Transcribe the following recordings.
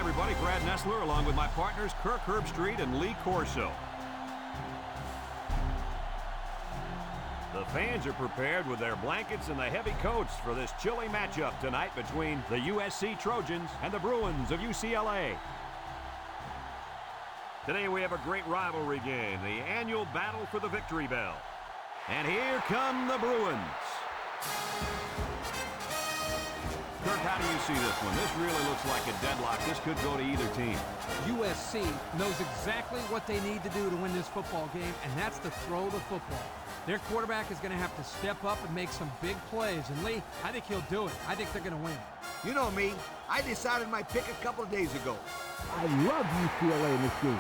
everybody. Brad Nessler along with my partners Kirk Herbstreit and Lee Corso. The fans are prepared with their blankets and the heavy coats for this chilly matchup tonight between the USC Trojans and the Bruins of UCLA. Today we have a great rivalry game, the annual battle for the victory bell. And here come the Bruins. Kirk, how do you see this one? This really looks like a deadlock. This could go to either team. USC knows exactly what they need to do to win this football game, and that's to throw the football. Their quarterback is going to have to step up and make some big plays. And Lee, I think he'll do it. I think they're going to win. You know me. I decided my pick a couple of days ago. I love UCLA in this game.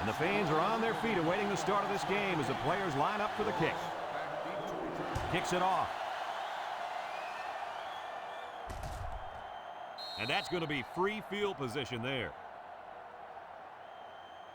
And the fans are on their feet awaiting the start of this game as the players line up for the kick. Kicks it off. And that's going to be free field position there.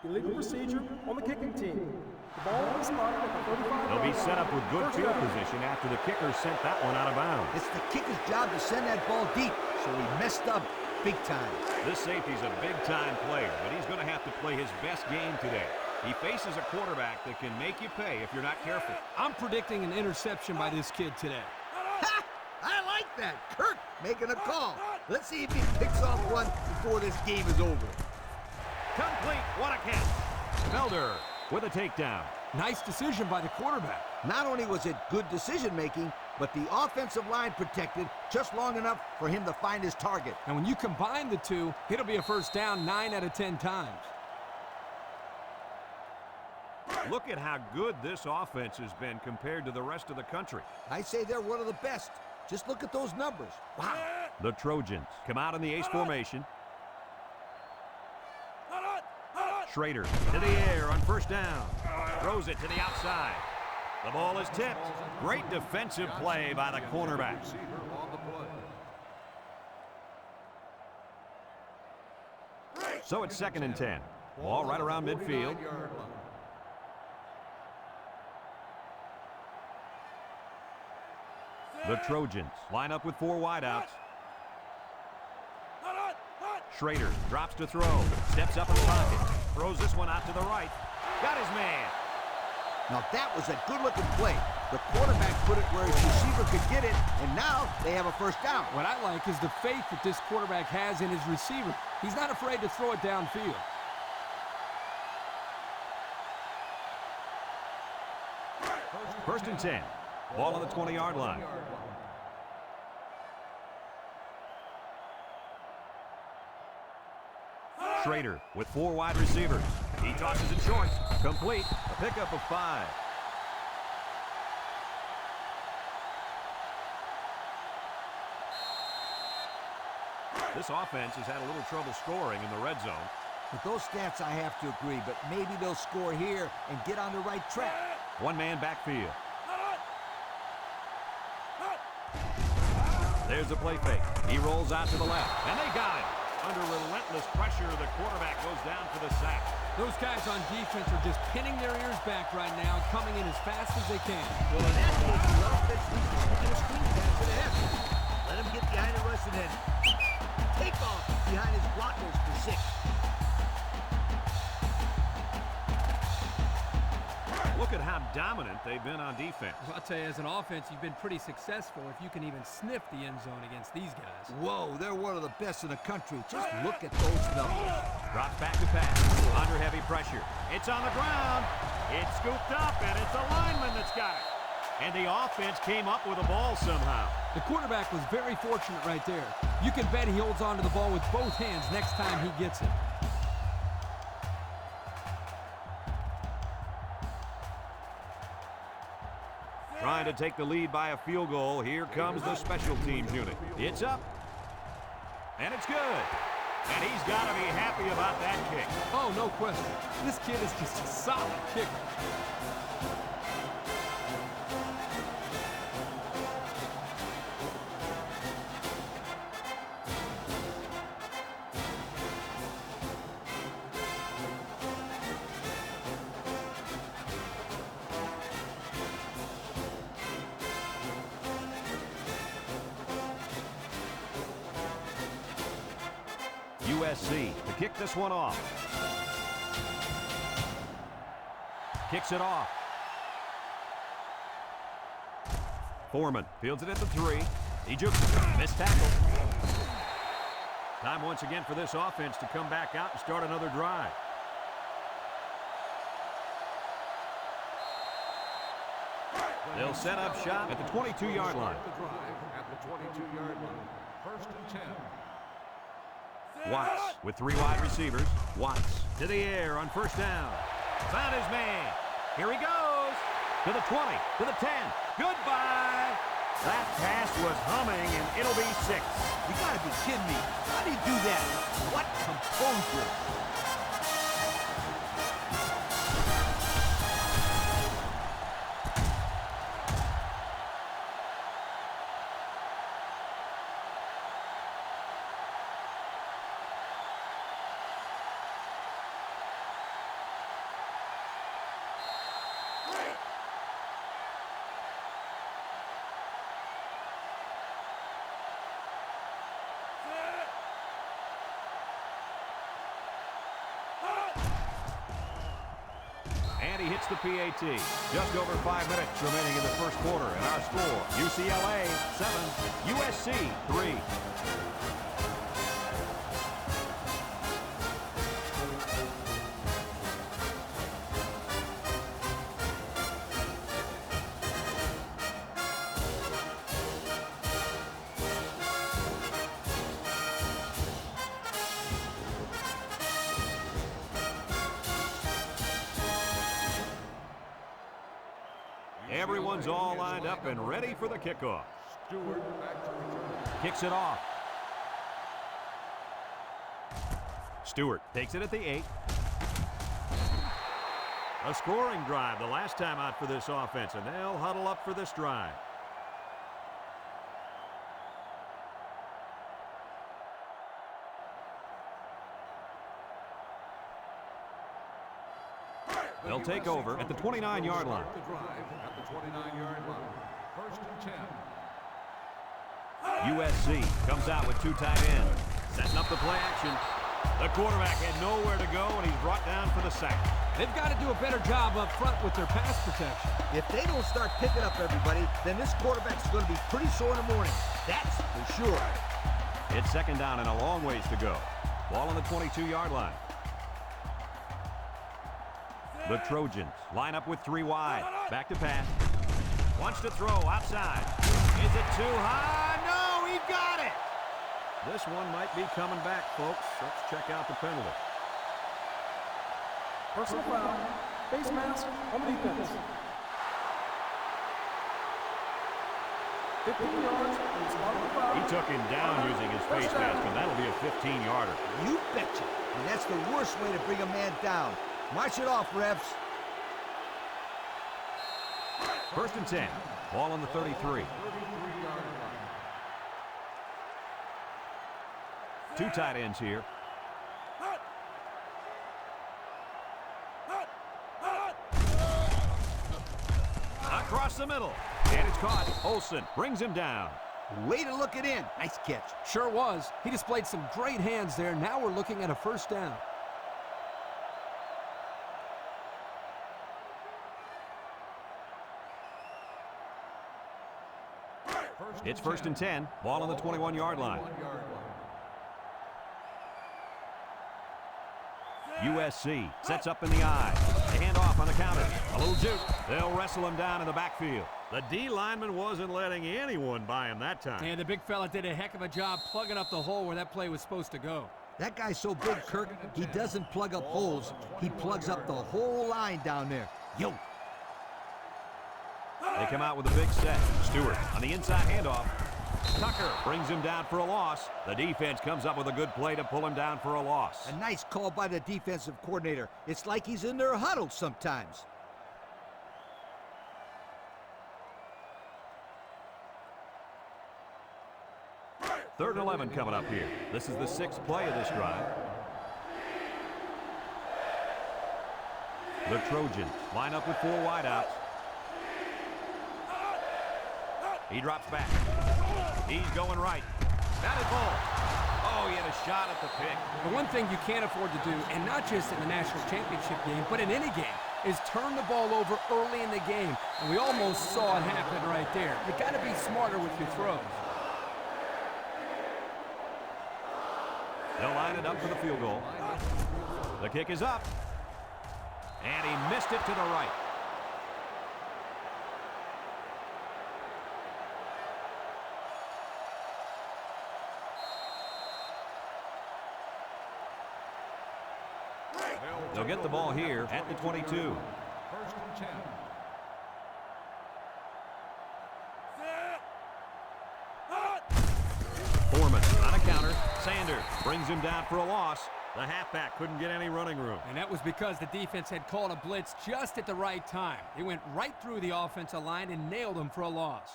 Illegal procedure on the kicking team. The ball will be spotted at the 35. They'll be set up with good field position after the kicker sent that one out of bounds. It's the kicker's job to send that ball deep, so he messed up big time. This safety's a big-time player, but he's going to have to play his best game today. He faces a quarterback that can make you pay if you're not careful. I'm predicting an interception by this kid today. Ha! I like that. Kirk making a call. Let's see if he picks off one before this game is over. Complete. What a catch. Felder with a takedown. Nice decision by the quarterback. Not only was it good decision-making, but the offensive line protected just long enough for him to find his target. And when you combine the two, it'll be a first down 9 out of 10 times. Look at how good this offense has been compared to the rest of the country. I say they're one of the best. Just look at those numbers. Wow. The Trojans come out in the ace formation. Schrader to the air on first down. Throws it to the outside. The ball is tipped. Great defensive play by the cornerback. So it's 2nd and 10. Ball right around midfield. The Trojans line up with 4 wideouts. Schrader drops to throw. Steps up in the pocket. Throws this one out to the right. Got his man. Now that was a good-looking play. The quarterback put it where his receiver could get it, and now they have a first down. What I like is the faith that this quarterback has in his receiver. He's not afraid to throw it downfield. First and 10. Ball on the 20-yard line. Schrader with 4 wide receivers. He tosses it short. Complete. A pickup of 5. This offense has had a little trouble scoring in the red zone. With those stats, I have to agree, but maybe they'll score here and get on the right track. One-man backfield. There's the play fake. He rolls out to the left, and they got him. Under relentless pressure, the quarterback goes down for the sack. Those guys on defense are just pinning their ears back right now and coming in as fast as they can. Well, in that case, the offense needs to get a screen pass to the head. Let him get behind the rush and then take off behind his blockers for 6. Look at how dominant they've been on defense. I'll tell you, as an offense, you've been pretty successful if you can even sniff the end zone against these guys. Whoa, they're one of the best in the country. Just look at those numbers. Drops back to pass. Under heavy pressure. It's on the ground. It's scooped up, and it's a lineman that's got it. And the offense came up with the ball somehow. The quarterback was very fortunate right there. You can bet he holds on to the ball with both hands next time he gets it. Trying to take the lead by a field goal. Here comes the special teams unit. It's up. And it's good. And he's got to be happy about that kick. Oh, no question. This kid is just a solid kicker. USC to kick this one off. Kicks it off. Foreman fields it at the 3. He jukes it. Missed tackle. Time once again for this offense to come back out and start another drive. They'll set up shop at the 22-yard line. At the 22-yard line. First and 10. Watts with 3 wide receivers. Watts to the air on first down. Found his man. Here he goes. To the 20, to the 10. Goodbye. That pass was humming, and it'll be 6. You gotta be kidding me. How do you do that? What composure. And he hits the PAT. Just over 5 minutes remaining in the first quarter. And our score, UCLA 7, USC 3. Everyone's all lined up and ready for the kickoff. Stewart back to return. Kicks it off. Stewart takes it at the 8. A scoring drive the last time out for this offense, and they'll huddle up for this drive. They'll take over at the 29-yard line. The drive at the 29-yard line. First and 10. USC comes out with 2 tight ends, setting up the play action. The quarterback had nowhere to go, and he's brought down for the sack. They've got to do a better job up front with their pass protection. If they don't start picking up everybody, then this quarterback's going to be pretty sore in the morning. That's for sure. It's second down and a long ways to go. Ball on the 22-yard line. The Trojans line up with 3 wide. Back to pass. Wants to throw outside. Is it too high? No, he got it. This one might be coming back, folks. Let's check out the penalty. Personal foul. Face mask on the defense. 15 yards and the spot on the foul. He took him down using his face mask, and that'll be a 15-yarder. You betcha. And that's the worst way to bring a man down. March it off, refs. First and 10. Ball on the 33. 2 tight ends here. Across the middle. And it's caught. Olsen brings him down. Way to look it in. Nice catch. Sure was. He displayed some great hands there. Now we're looking at a first down. It's first and 10. Ball on the 21-yard line. USC sets up in the eye. They hand off on the counter. A little juke. They'll wrestle him down in the backfield. The D lineman wasn't letting anyone by him that time. And the big fella did a heck of a job plugging up the hole where that play was supposed to go. That guy's so big, Kirk, he doesn't plug up holes. He plugs up the whole line down there. Yo. They come out with a big set. Stewart on the inside handoff. Tucker brings him down for a loss. The defense comes up with a good play to pull him down for a loss. A nice call by the defensive coordinator. It's like he's in their huddle sometimes. Third and 11 coming up here. This is the 6th play of this drive. The Trojans line up with 4 wideouts. He drops back. He's going right. That is ball. Oh, he had a shot at the pick. The one thing you can't afford to do, and not just in the national championship game, but in any game, is turn the ball over early in the game. And we almost saw it happen right there. You got to be smarter with your throws. They'll line it up for the field goal. The kick is up. And he missed it to the right. They'll get the ball here at the 22. First and 10. Foreman on a counter. Sanders brings him down for a loss. The halfback couldn't get any running room. And that was because the defense had called a blitz just at the right time. They went right through the offensive line and nailed him for a loss.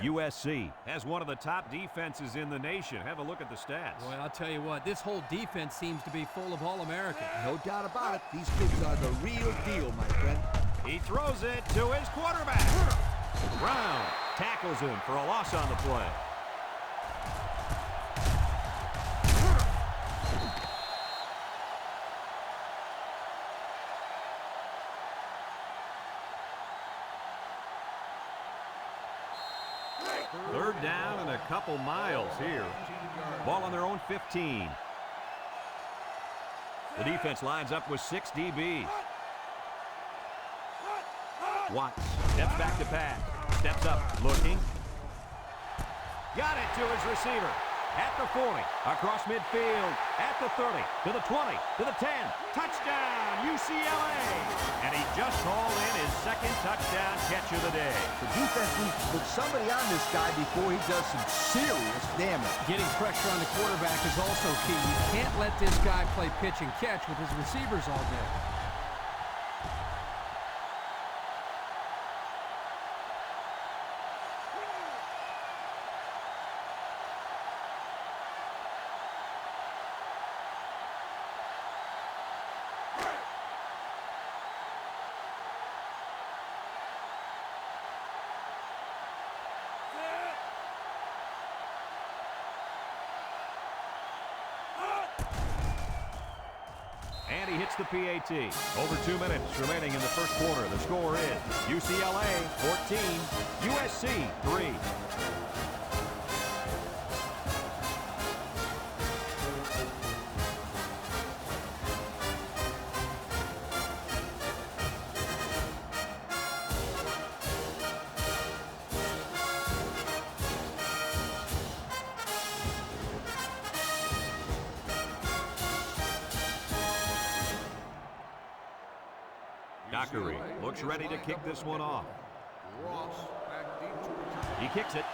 USC has one of the top defenses in the nation. Have a look at the stats. Boy, I'll tell you what, this whole defense seems to be full of All-Americans. No doubt about it. These kids are the real deal, my friend. He throws it to his quarterback. Brown tackles him for a loss on the play. Third down and a couple miles here. Ball on their own 15. The defense lines up with 6 DBs. Watts steps back to pass. Steps up, looking. Got it to his receiver. At the 40, across midfield, at the 30, to the 20, to the 10. Touchdown, UCLA! And he just hauled in his second touchdown catch of the day. The defense needs to put somebody on this guy before he does some serious damage. Getting pressure on the quarterback is also key. You can't let this guy play pitch and catch with his receivers all day. And he hits the PAT. Over 2 minutes remaining in the first quarter. The score is UCLA 14, USC 3. Dockery looks ready to kick this one off. Ross back deep to return. He kicks it.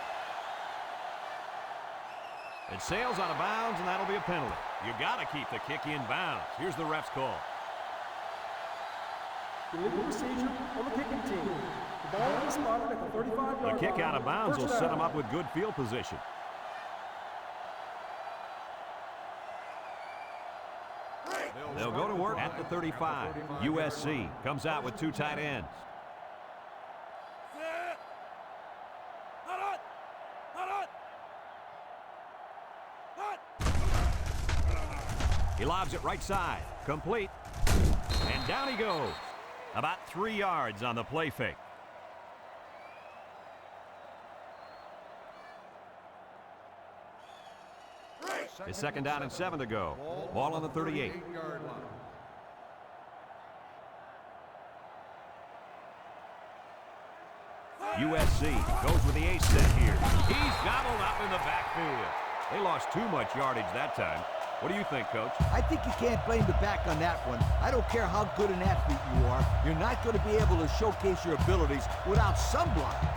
It sails out of bounds, and that'll be a penalty. You got to keep the kick in bounds. Here's the ref's call. Illegal procedure on the kicking team. The ball will be spotted at the 35-yard line. The kick out of bounds will First set down. him up with good field position. They'll go to work at the 35. USC comes out with 2 tight ends. He lobs it right side. Complete. And down he goes. About 3 yards on the play fake. It's second down and 7 to go. Ball on the 38. 38-yard line. USC goes with the ace set here. He's gobbled up in the backfield. They lost too much yardage that time. What do you think, Coach? I think you can't blame the back on that one. I don't care how good an athlete you are. You're not going to be able to showcase your abilities without some blocking.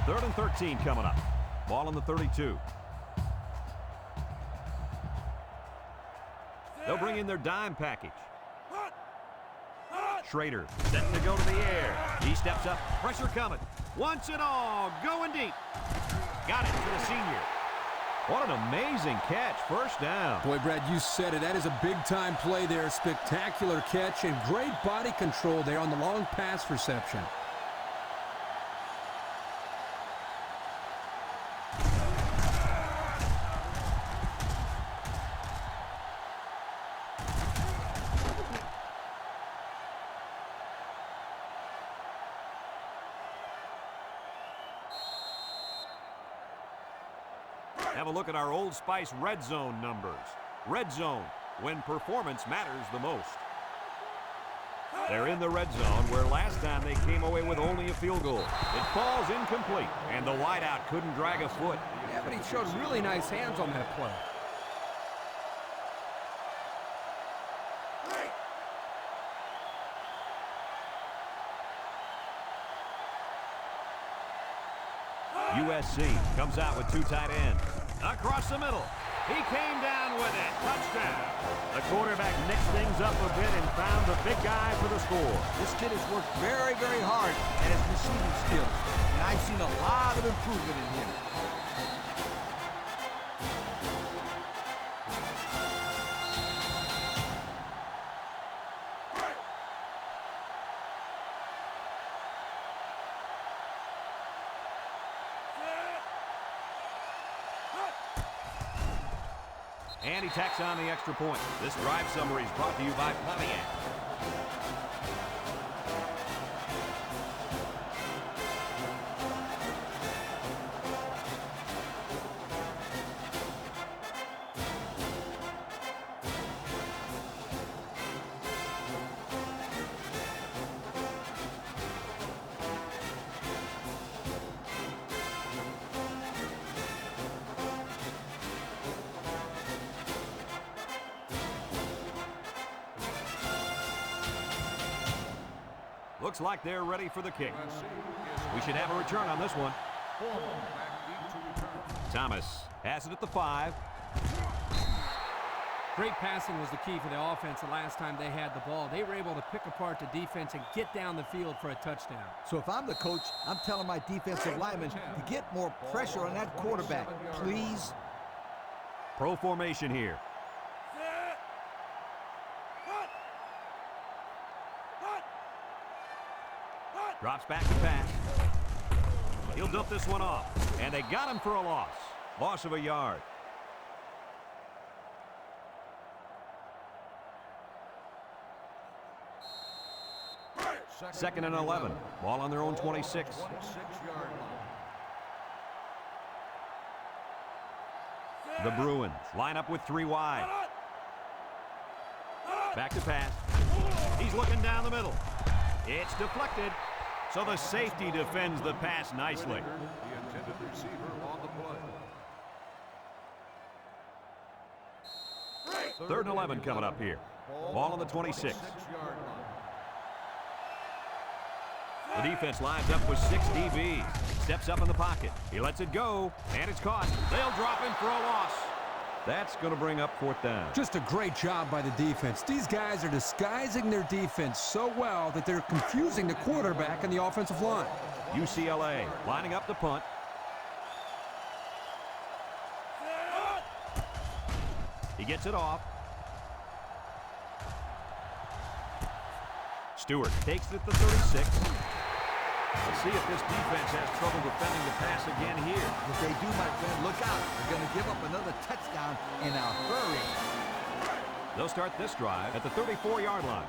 3rd and 13 coming up. Ball on the 32. They'll bring in their dime package. Schrader set to go to the air. He steps up. Pressure coming. Wants it all. Going deep. Got it to the senior. What an amazing catch. First down. Boy, Brad, you said it. That is a big-time play there. Spectacular catch and great body control there on the long pass reception. Have a look at our Old Spice red zone numbers. Red zone, when performance matters the most. They're in the red zone where last time they came away with only a field goal. It falls incomplete, and the wideout couldn't drag a foot. Yeah, but he showed really nice hands on that play. USC comes out with 2 tight ends. Across the middle. He came down with it. Touchdown. The quarterback mixed things up a bit and found the big guy for the score. This kid has worked very, very hard at his receiving skills, and I've seen a lot of improvement in him. And he tacks on the extra point. This drive summary is brought to you by Pontiac. Looks like they're ready for the kick. We should have a return on this one. Thomas has it at the 5. Great passing was the key for the offense the last time they had the ball. They were able to pick apart the defense and get down the field for a touchdown. So if I'm the coach, I'm telling my defensive linemen to get more pressure on that quarterback, please. Pro formation here. Drops back to pass. He'll dump this one off. And they got him for a loss. Loss of a yard. Second and 11. Ball on their own 26. The Bruins line up with 3 wide. Back to pass. He's looking down the middle. It's deflected. So the safety defends the pass nicely. The intended receiver on the play. 3rd and 11 coming up here. Ball on the 26. The defense lines up with 6 DBs. Steps up in the pocket. He lets it go, and it's caught. They'll drop him for a loss. That's going to bring up 4th down. Just a great job by the defense. These guys are disguising their defense so well that they're confusing the quarterback and the offensive line. UCLA lining up the punt. He gets it off. Stewart takes it at the 36. Let's see if this defense has trouble defending the pass again here. If they do, my friend, look out. They're going to give up another touchdown in a hurry. They'll start this drive at the 34-yard line.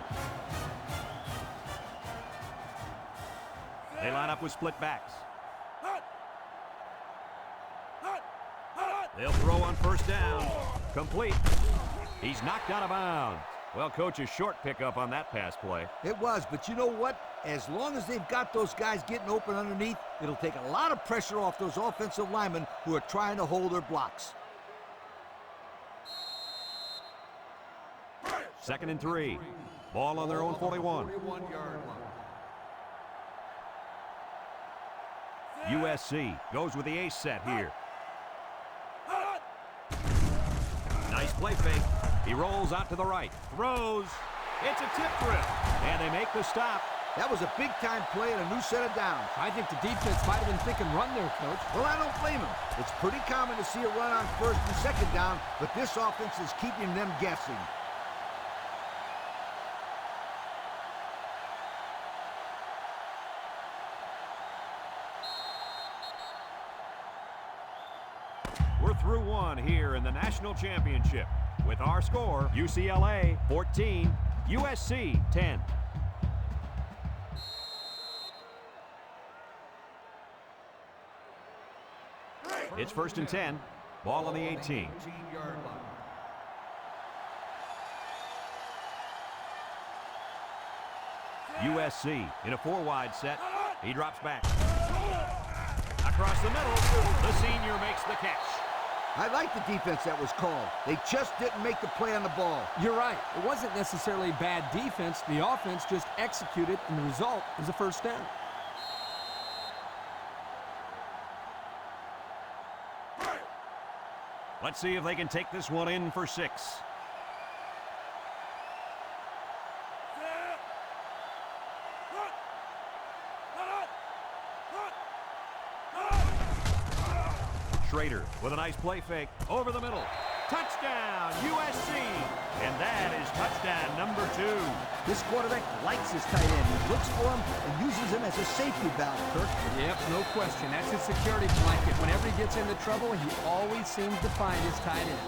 They line up with split backs. They'll throw on 1st down. Complete. He's knocked out of bounds. Well, Coach, a short pickup on that pass play. It was, but you know what? As long as they've got those guys getting open underneath, it'll take a lot of pressure off those offensive linemen who are trying to hold their blocks. 2nd and 3. Ball on their own 41. 41-yard line. USC goes with the ace set here. Nice play fake. He rolls out to the right. Throws. It's a tip drill. And they make the stop. That was a big-time play and a new set of downs. I think the defense might have been thinking run there, Coach. Well, I don't blame him. It's pretty common to see a run on 1st and 2nd down, but this offense is keeping them guessing. We're through one here in the national championship. With our score, UCLA 14, USC 10. It's 1st and 10. Ball on the 18. 18-yard line. USC in a 4-wide set. He drops back. Across the middle, the senior makes the catch. I like the defense that was called. They just didn't make the play on the ball. You're right. It wasn't necessarily bad defense. The offense just executed, and the result is a 1st down. Let's see if they can take this one in for 6. Schrader with a nice play fake over the middle. Touchdown, USC! And that is touchdown number 2. This quarterback likes his tight end. He looks for him and uses him as a safety valve, Kirk. Yep, no question. That's his security blanket. Whenever he gets into trouble, he always seems to find his tight end.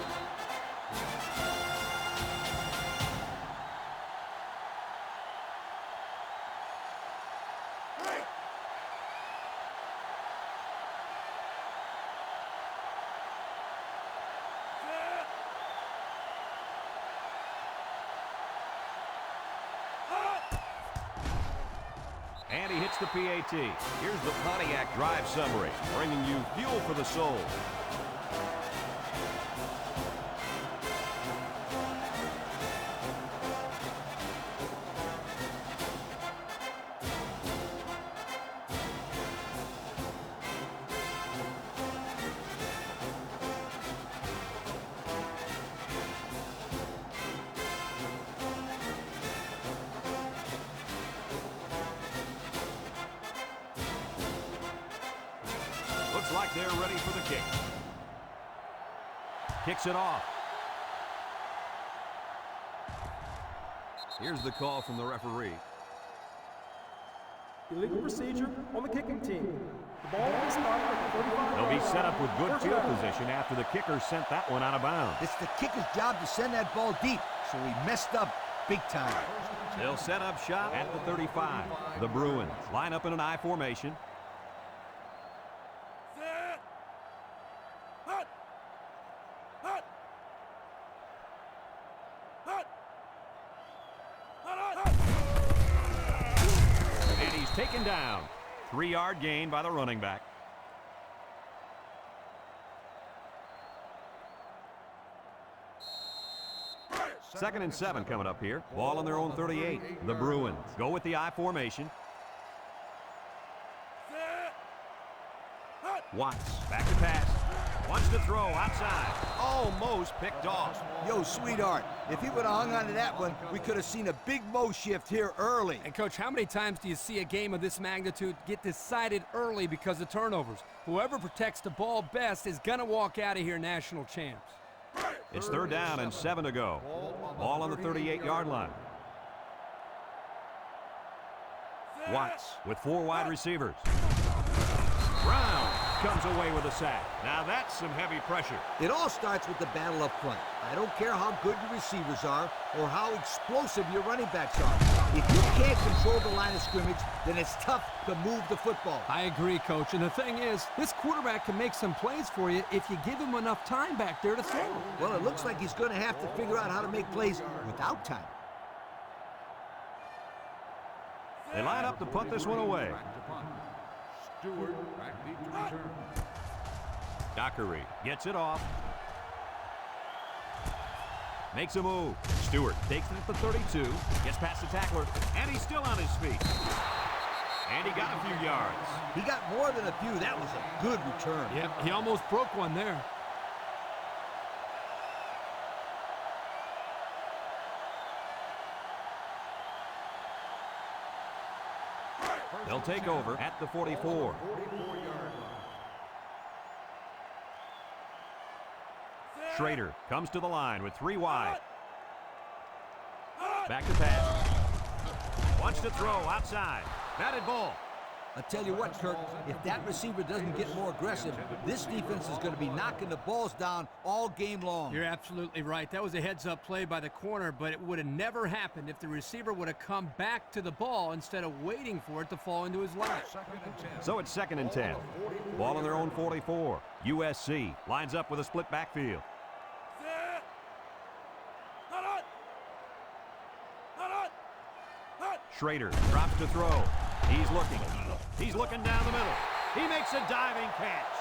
And he hits the PAT. Here's the Pontiac drive summary, bringing you fuel for the soul. Looks like they're ready for the kick. Kicks it off. Here's the call from the referee. Illegal procedure on the kicking team. The ball will be spotted at the 35. They'll be set up with good field position after the kicker sent that one out of bounds. It's the kicker's job to send that ball deep, so he messed up big time. They'll set up shop at the 35. The Bruins line up in an I formation. And he's taken down. 3-yard gain by the running back. Second and 7 coming up here. Ball on their own 38. The Bruins go with the I formation. Watts back to pass. Wants to throw outside. Almost picked off. Yo, sweetheart, if he would have hung on to that one, we could have seen a big Mo shift here early. And, Coach, how many times do you see a game of this magnitude get decided early because of turnovers? Whoever protects the ball best is going to walk out of here national champs. It's 3rd down and 7 to go. Ball on the 38-yard line. Watts with 4 wide receivers. Brown comes away with a sack. Now that's some heavy pressure. It all starts with the battle up front. I don't care how good your receivers are or how explosive your running backs are. If you can't control the line of scrimmage, then it's tough to move the football. I agree, Coach. And the thing is, this quarterback can make some plays for you if you give him enough time back there to throw. Well, it looks like he's going to have to figure out how to make plays without time. They line up to punt this one away. Back to punt. Stewart back deep to return. Dockery gets it off. Makes a move. Stewart takes it at the 32. Gets past the tackler. And he's still on his feet. And he got a few yards. He got more than a few. That was a good return. Yep, he almost broke one there. They'll take over at the 44. Schrader comes to the line with 3 wide. Back to pass. Wants to throw outside. Batted ball. I tell you what, Kirk, if that receiver doesn't get more aggressive, this defense is going to be knocking the balls down all game long. You're absolutely right. That was a heads-up play by the corner, but it would have never happened if the receiver would have come back to the ball instead of waiting for it to fall into his lap. So it's 2nd and 10. Ball on their own 44. USC lines up with a split backfield. Schrader drops to throw. He's looking. He's looking down the middle. He makes a diving catch.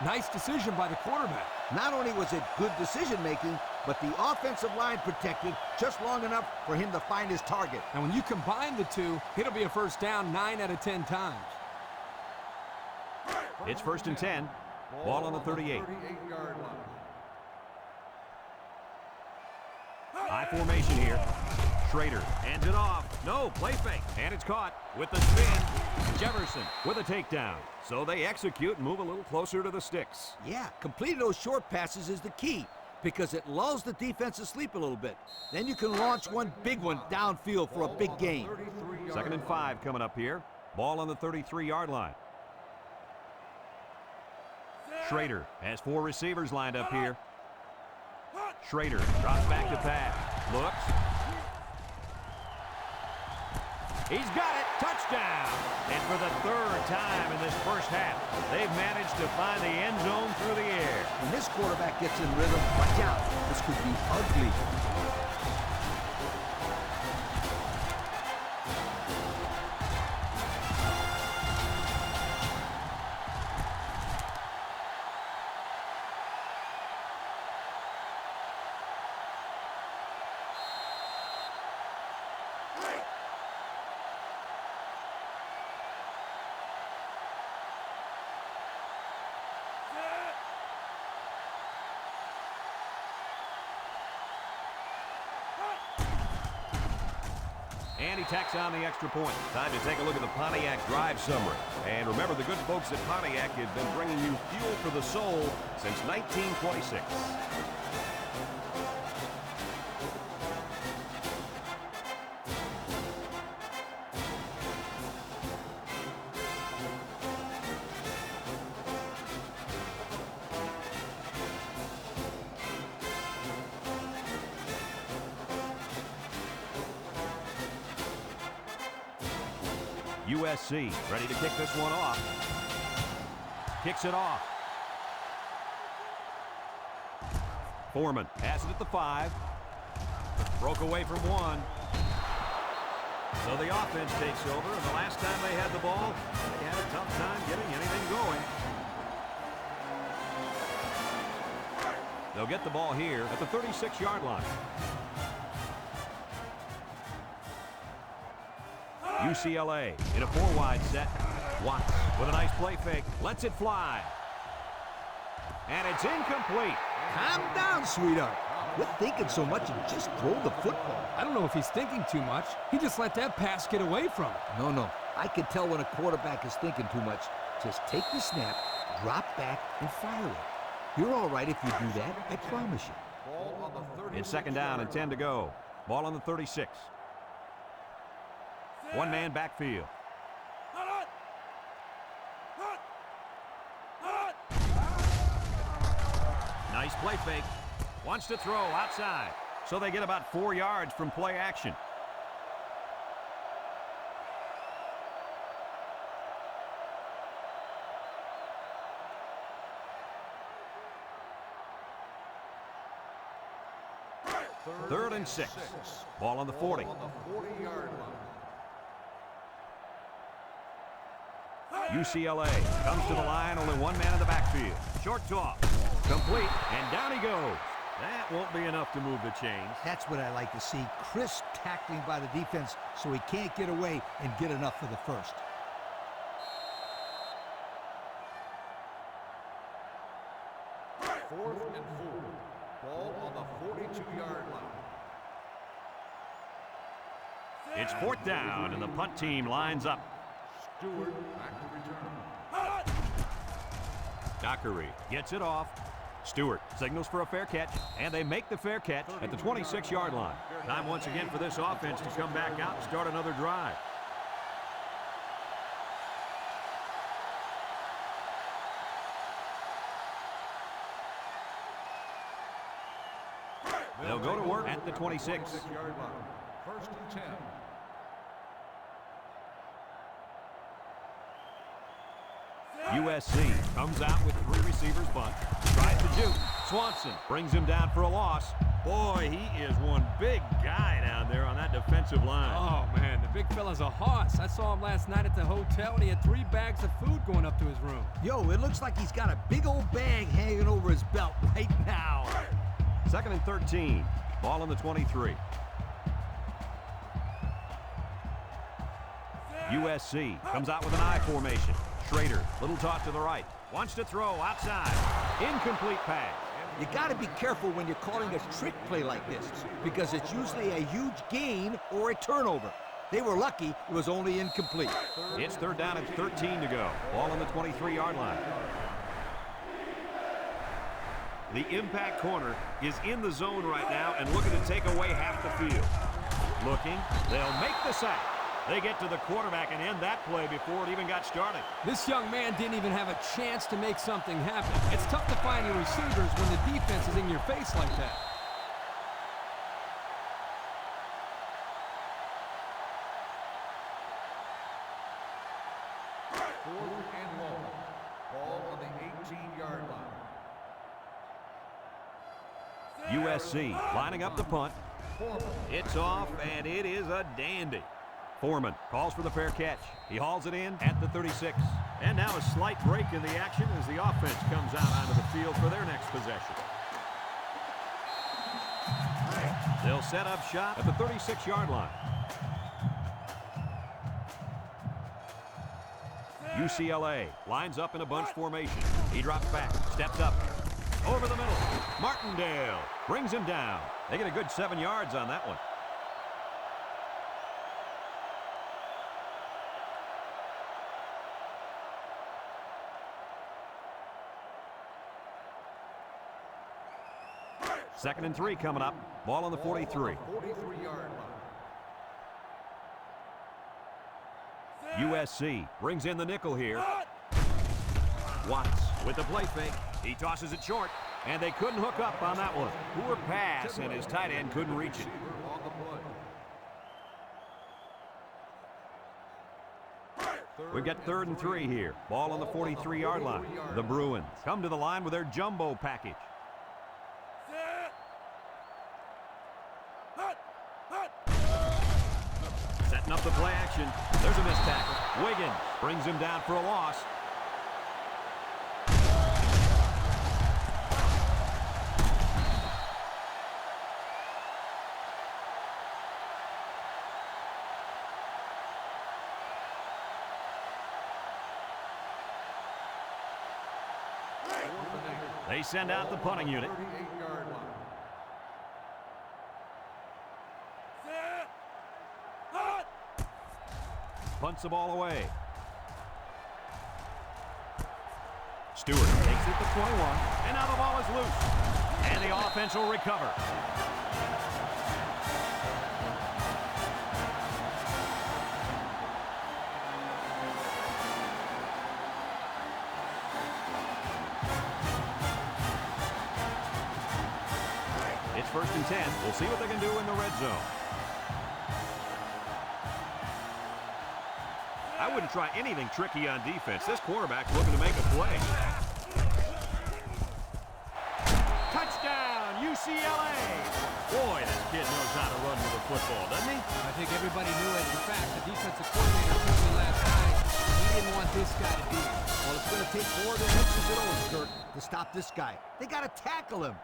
Nice decision by the quarterback. Not only was it good decision-making, but the offensive line protected just long enough for him to find his target. And when you combine the two, it'll be a first down 9 out of 10 times. It's 1st and 10. Ball on the 38. High formation here. Schrader hands it off. No, play fake. And it's caught with the spin. Jefferson with a takedown. So they execute and move a little closer to the sticks. Yeah, completing those short passes is the key because it lulls the defense to sleep a little bit. Then you can launch one big one downfield for a big gain. 2nd and 5 coming up here. Ball on the 33-yard line. Schrader has 4 receivers lined up here. Schrader drops back to pass. Looks. He's got it. Touchdown. And for the 3rd time in this first half, they've managed to find the end zone through the air. When this quarterback gets in rhythm, watch out. This could be ugly. And he tacks on the extra point. Time to take a look at the Pontiac drive summary. And remember, the good folks at Pontiac have been bringing you fuel for the soul since 1926. USC ready to kick this one off. Kicks it off. Foreman has it at the 5. Broke away from 1. So the offense takes over, and the last time they had the ball, they had a tough time getting anything going. They'll get the ball here at the 36-yard line. UCLA in a 4-wide set. Watts with a nice play fake. Lets it fly. And it's incomplete. Calm down, sweetheart. Quit thinking so much and just throw the football. I don't know if he's thinking too much. He just let that pass get away from him. No. I can tell when a quarterback is thinking too much. Just take the snap, drop back, and fire it. You're all right if you do that, I promise you. It's 2nd down and 10 to go. Ball on the 36. One-man backfield. Nice play fake. Wants to throw outside. So they get about 4 yards from play action. Third and 6. Ball on the 40. UCLA comes to the line, only one man in the backfield. Short toss, complete, and down he goes. That won't be enough to move the chains. That's what I like to see. Crisp tackling by the defense so he can't get away and get enough for the first. Fourth and 4. Ball on the 42-yard line. It's fourth down, and the punt team lines up. Stewart back to return. Dockery gets it off. Stewart signals for a fair catch, and they make the fair catch at the 26-yard line. Time once again for this offense to come back out and start another drive. They'll go to work at the 26. 26-yard line. First and 10. USC comes out with 3 receivers bunt. Tries to juke. Swanson brings him down for a loss. Boy, he is one big guy down there on that defensive line. Oh, man, the big fella's a hoss. I saw him last night at the hotel, and he had 3 bags of food going up to his room. Yo, it looks like he's got a big old bag hanging over his belt right now. Second and 13. Ball on the 23. USC comes out with an I formation. Schrader, little toss to the right. Wants to throw outside. Incomplete pass. You got to be careful when you're calling a trick play like this because it's usually a huge gain or a turnover. They were lucky it was only incomplete. It's third down and 13 to go. Ball on the 23-yard line. The impact corner is in the zone right now and looking to take away half the field. Looking, they'll make the sack. They get to the quarterback and end that play before it even got started. This young man didn't even have a chance to make something happen. It's tough to find your receivers when the defense is in your face like that. Fourth and long. Ball on the 18-yard line. USC lining up the punt. It's off, and it is a dandy. Foreman calls for the fair catch. He hauls it in at the 36. And now a slight break in the action as the offense comes out onto the field for their next possession. They'll set up shop at the 36-yard line. UCLA lines up in a bunch formation. He drops back, steps up, over the middle. Martindale brings him down. They get a good 7 yards on that one. Second and 3 coming up. Ball on the 43. 43-yard line. USC brings in the nickel here. Watts with the play fake. He tosses it short, and they couldn't hook up on that one. Poor pass, and his tight end couldn't reach it. On the play. We've got third and 3 here. Ball on the 43-yard line. The Bruins come to the line with their jumbo package. Setting up the play action. There's a missed tackle. Wiggins brings him down for a loss. They send out the punting unit. 38-yard line. Punts the ball away. Stewart takes it to 21, and now the ball is loose. And the offense will recover. It's first and 10. We'll see what they can do in the red zone. I wouldn't try anything tricky on defense. This quarterback's looking to make a play. Touchdown, UCLA! Boy, this kid knows how to run with a football, doesn't he? I think everybody knew it. In fact, the defensive coordinator told me last night he didn't want this guy to be. Well, it's going to take more than X's and O's, Kirk, to stop this guy. They got to tackle him.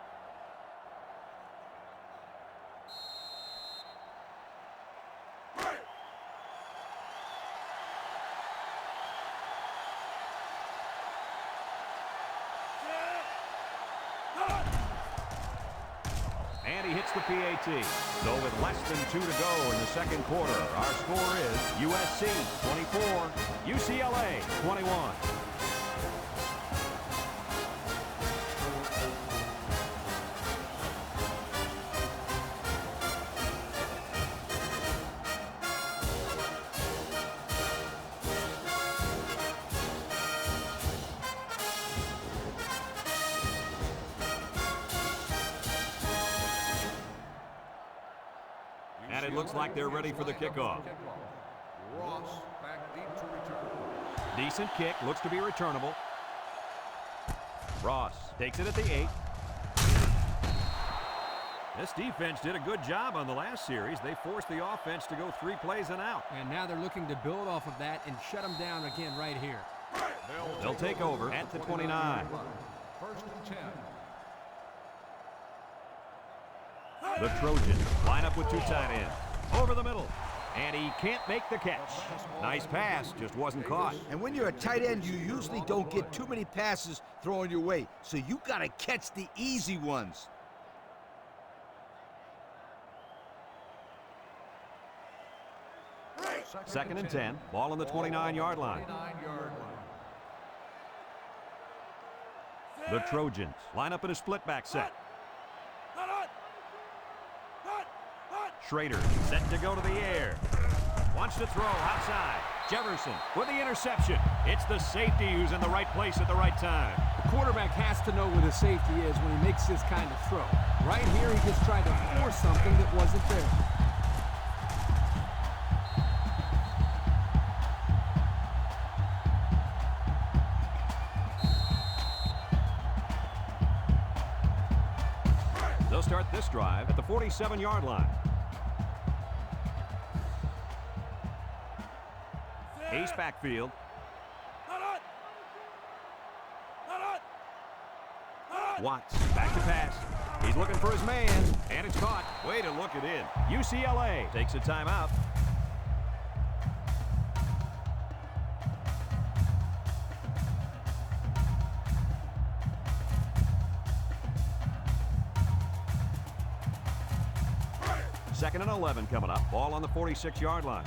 hits the PAT. So with less than 2 to go in the second quarter, our score is USC 24, UCLA 21. And it looks like they're ready for the kickoff. Ross back deep to return. Decent kick, looks to be returnable. Ross takes it at the 8. This defense did a good job on the last series. They forced the offense to go 3 plays and out. And now they're looking to build off of that and shut them down again right here. They'll take over at the 29. First and 10. The Trojans line up with 2 tight ends. Over the middle. And he can't make the catch. Nice pass, just wasn't caught. And when you're a tight end, you usually don't get too many passes thrown your way. So you got to catch the easy ones. Second and 10. Ball on the 29-yard line. 29-yard line. The Trojans line up in a split back set. Schrader set to go to the air. Wants to throw outside. Jefferson with the interception. It's the safety who's in the right place at the right time. The quarterback has to know where the safety is when he makes this kind of throw. Right here, he just tried to force something that wasn't there. They'll start this drive at the 47-yard line. Ace backfield. Watts back to pass. He's looking for his man, and it's caught. Way to look it in. UCLA takes a timeout. Second and 11 coming up. Ball on the 46-yard line.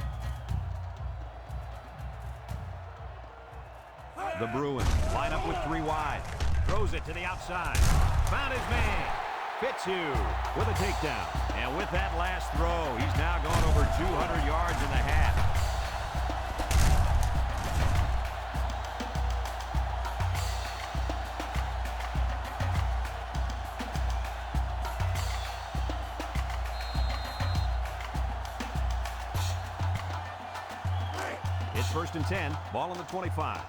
The Bruins line up with 3 wide. Throws it to the outside. Found his man. Fitzhugh with a takedown. And with that last throw, he's now gone over 200 yards in the half. It's first and 10. Ball on the 25.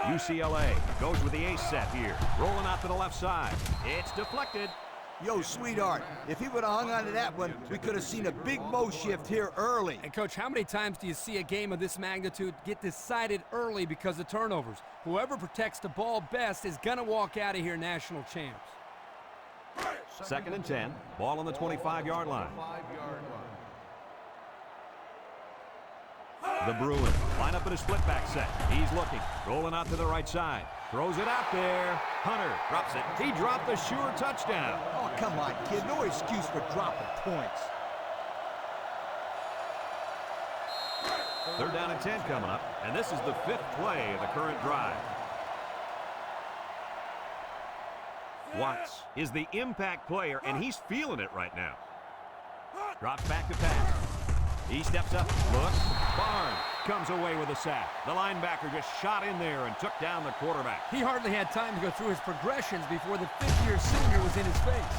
UCLA goes with the ace set here. Rolling out to the left side. It's deflected. Yo, sweetheart, if he would have hung on to that one, we could have seen a big Mo shift here early. And, Coach, how many times do you see a game of this magnitude get decided early because of turnovers? Whoever protects the ball best is going to walk out of here national champs. Second and 10. Ball on the 25-yard line. 5-yard line. The Bruins line up in a split back set. He's looking. Rolling out to the right side. Throws it out there. Hunter drops it. He dropped the sure touchdown. Oh, come on, kid. No excuse for dropping points. Third down and 10 coming up. And this is the 5th play of the current drive. Watts is the impact player, and he's feeling it right now. Drops back to pass. He steps up, looks. Barnes comes away with a sack. The linebacker just shot in there and took down the quarterback. He hardly had time to go through his progressions before the 5th-year senior was in his face.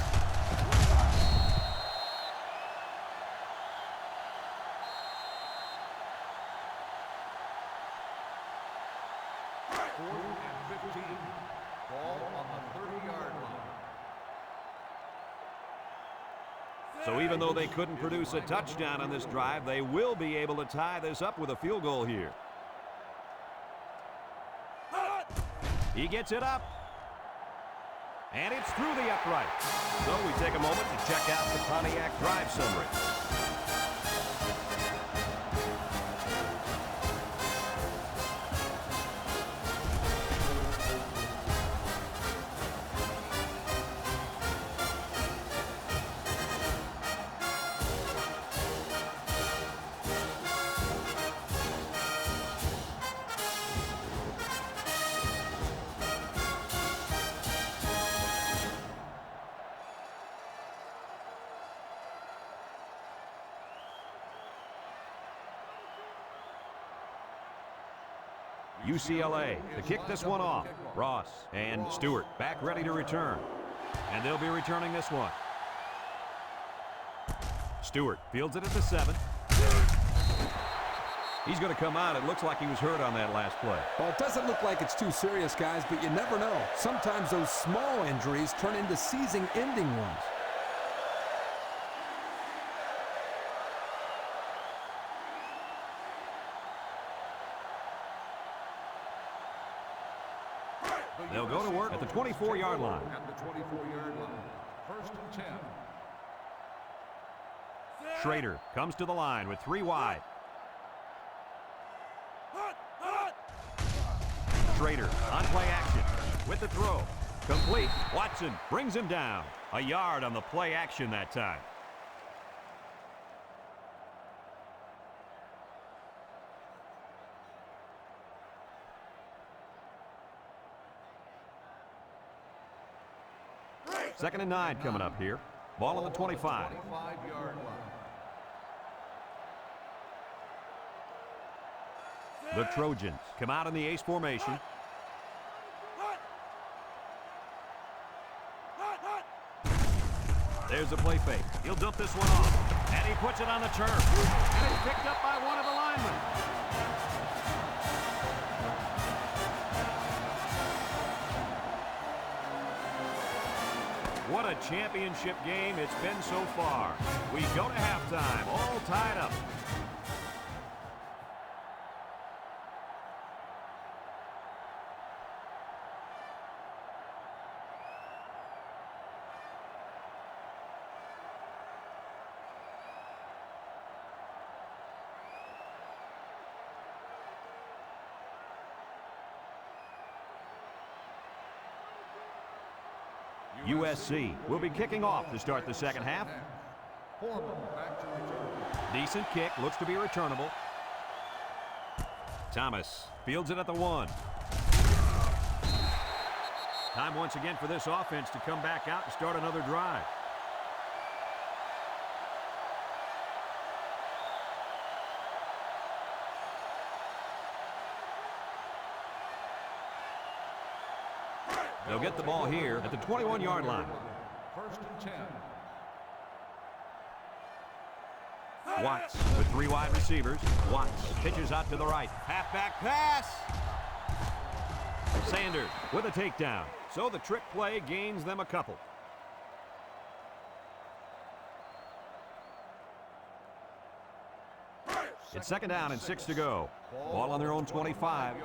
Fourth and 15. Ball on the 30-yard line. So even though they couldn't produce a touchdown on this drive, they will be able to tie this up with a field goal here. He gets it up. And it's through the upright. So we take a moment to check out the Pontiac drive summary. UCLA to kick this one off. Ross and Stewart back ready to return. And they'll be returning this one. Stewart fields it at the 7. He's going to come out. It looks like he was hurt on that last play. Well, it doesn't look like it's too serious, guys, but you never know. Sometimes those small injuries turn into season-ending ones. They'll go to work at the 24-yard line. At the 24-yard line. First and 10. Schrader comes to the line with 3 wide. Schrader on play action with the throw. Complete. Watson brings him down. A yard on the play action that time. Second and 9 coming up here. Ball on the 25. 25-yard line. The Trojans come out in the ace formation. There's a play fake. He'll dump this one off. And he puts it on the turf. And it's picked up by one of the linemen. What a championship game it's been so far. We go to halftime, all tied up. USC will be kicking off to start the second half. Foreman back to return. Decent kick, looks to be returnable. Thomas fields it at the 1. Time once again for this offense to come back out and start another drive. They'll get the ball here at the 21-yard line. First and 10. Watts with 3 wide receivers. Watts pitches out to the right. Halfback pass. Sanders with a takedown. So the trick play gains them a couple. It's second down and 6 to go. Ball on their own 25.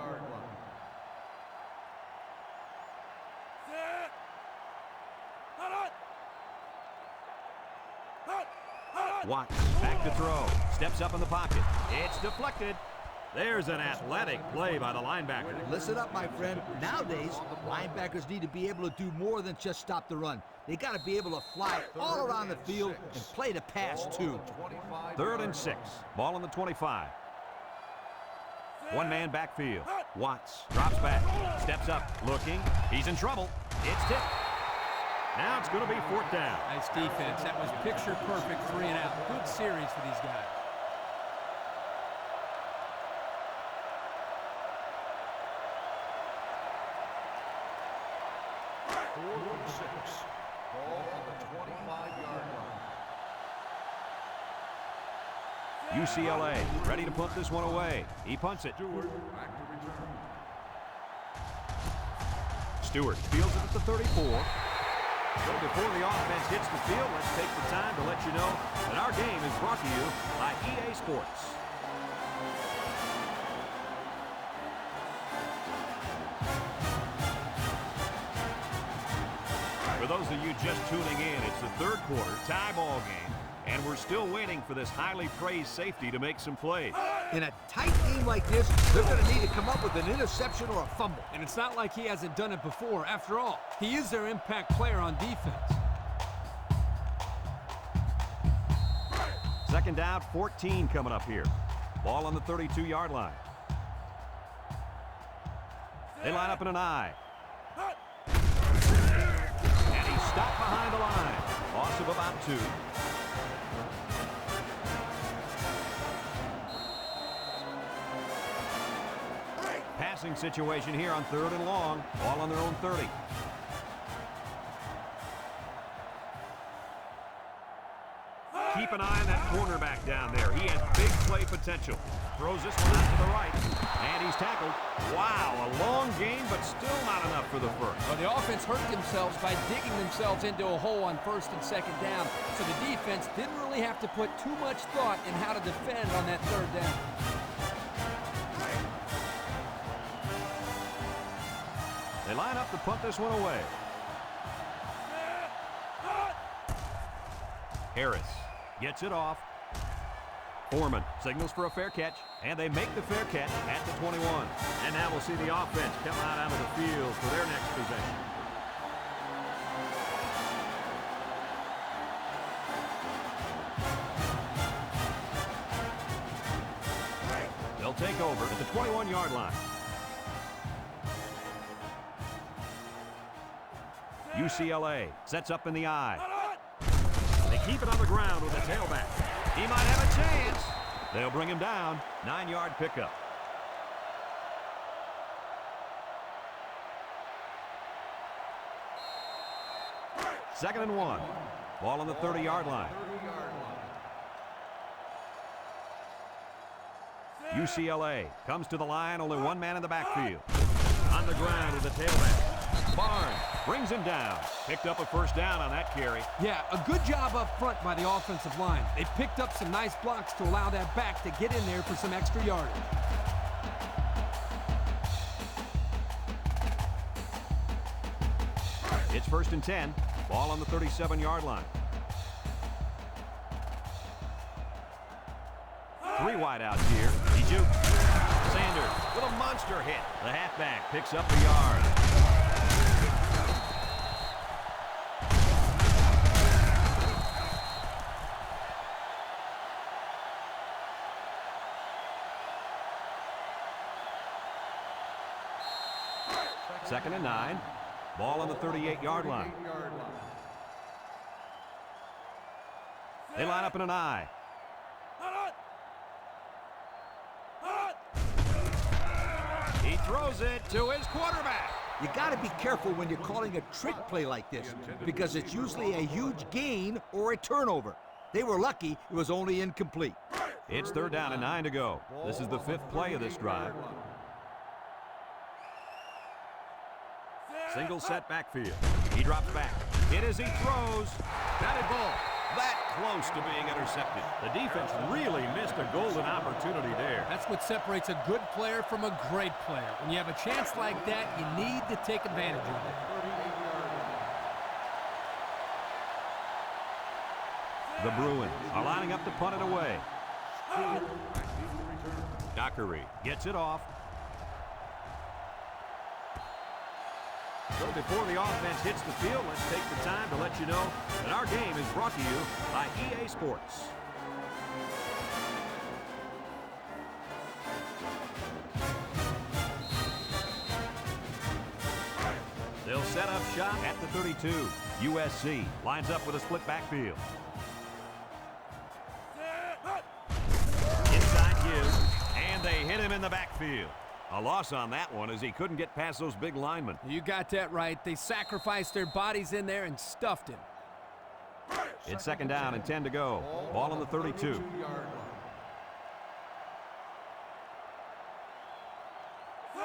Watts back to throw. Steps up in the pocket. It's deflected. There's an athletic play by the linebacker. Listen up, my friend. Nowadays, linebackers need to be able to do more than just stop the run. They got to be able to fly all around the field and play the pass, too. Third and 6. Ball on the 25. One-man backfield. Watts drops back. Steps up. Looking. He's in trouble. It's tipped. Now it's going to be 4th down. Nice defense. That was picture perfect 3 and out. Good series for these guys. Fourth and 6. Ball on the 25-yard line. UCLA ready to punt this one away. He punts it. Stewart back to return. Stewart fields it at the 34. So before the offense hits the field, let's take the time to let you know that our game is brought to you by EA Sports. For those of you just tuning in, it's the 3rd quarter, tie ball game, and we're still waiting for this highly praised safety to make some plays. In a tight game like this, they're going to need to come up with an interception or a fumble. And it's not like he hasn't done it before. After all, he is their impact player on defense. Second down, 14 coming up here. Ball on the 32-yard line. They line up in an I. And he's stopped behind the line. Loss of about 2. Pass Passing situation here on 3rd and long. Ball on their own 30. Keep an eye on that cornerback down there. He has big play potential. Throws this one out to the right. And he's tackled. Wow, a long gain, but still not enough for the first. Well, the offense hurt themselves by digging themselves into a hole on 1st and 2nd down. So the defense didn't really have to put too much thought in how to defend on that 3rd down. They line up to punt this one away. Harris gets it off. Foreman signals for a fair catch, and they make the fair catch at the 21. And now we'll see the offense come out onto the field for their next possession. They'll take over at the 21-yard line. UCLA sets up in the eye. They keep it on the ground with a tailback. He might have a chance. They'll bring him down. 9-yard pickup. Second and 1. Ball on the 30-yard line. UCLA comes to the line. Only one man in the backfield. On the ground with a tailback. Barnes brings him down. Picked up a first down on that carry. Yeah, a good job up front by the offensive line. They picked up some nice blocks to allow that back to get in there for some extra yardage. It's 1st and 10. Ball on the 37-yard line. 3 wide outs here. He jukes. Sanders with a monster hit. The halfback picks up a yard. Second and 9. Ball on the 38-yard line. They line up in an eye. He throws it to his quarterback. You got to be careful when you're calling a trick play like this because it's usually a huge gain or a turnover. They were lucky it was only incomplete. It's 3rd down and 9 to go. This is the 5th play of this drive. Single set backfield. He drops back. Hit as he throws. Batted ball. That close to being intercepted. The defense really missed a golden opportunity there. That's what separates a good player from a great player. When you have a chance like that, you need to take advantage of it. The Bruins are lining up to punt it away. Dockery gets it off. So before the offense hits the field, let's take the time to let you know that our game is brought to you by EA Sports. They'll set up shop at the 32. USC lines up with a split backfield. Inside give, and they hit him in the backfield. A loss on that one as he couldn't get past those big linemen. You got that right. They sacrificed their bodies in there and stuffed him. It's 2nd down and 10 to go. Ball on the 32.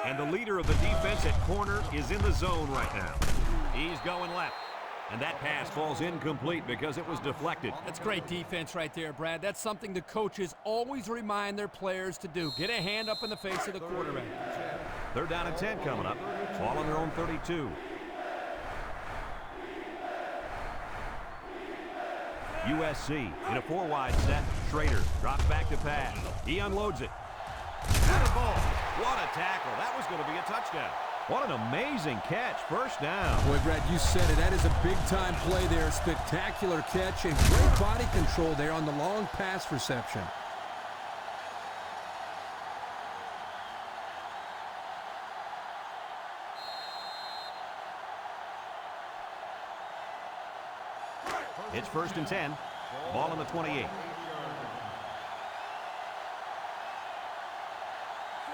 And the leader of the defense at corner is in the zone right now. He's going left. And that pass falls incomplete because it was deflected. That's great defense right there, Brad. That's something the coaches always remind their players to do. Get a hand up in the face of the quarterback. 3rd down and 10 coming up. Ball on their own 32. USC in a 4-wide set. Schrader drops back to pass. He unloads it. Batted ball. What a tackle. That was going to be a touchdown. What an amazing catch. 1st down. Boy, Brad, you said it. That is a big-time play there. Spectacular catch and great body control there on the long pass reception. It's 1st and 10. Ball on the 28.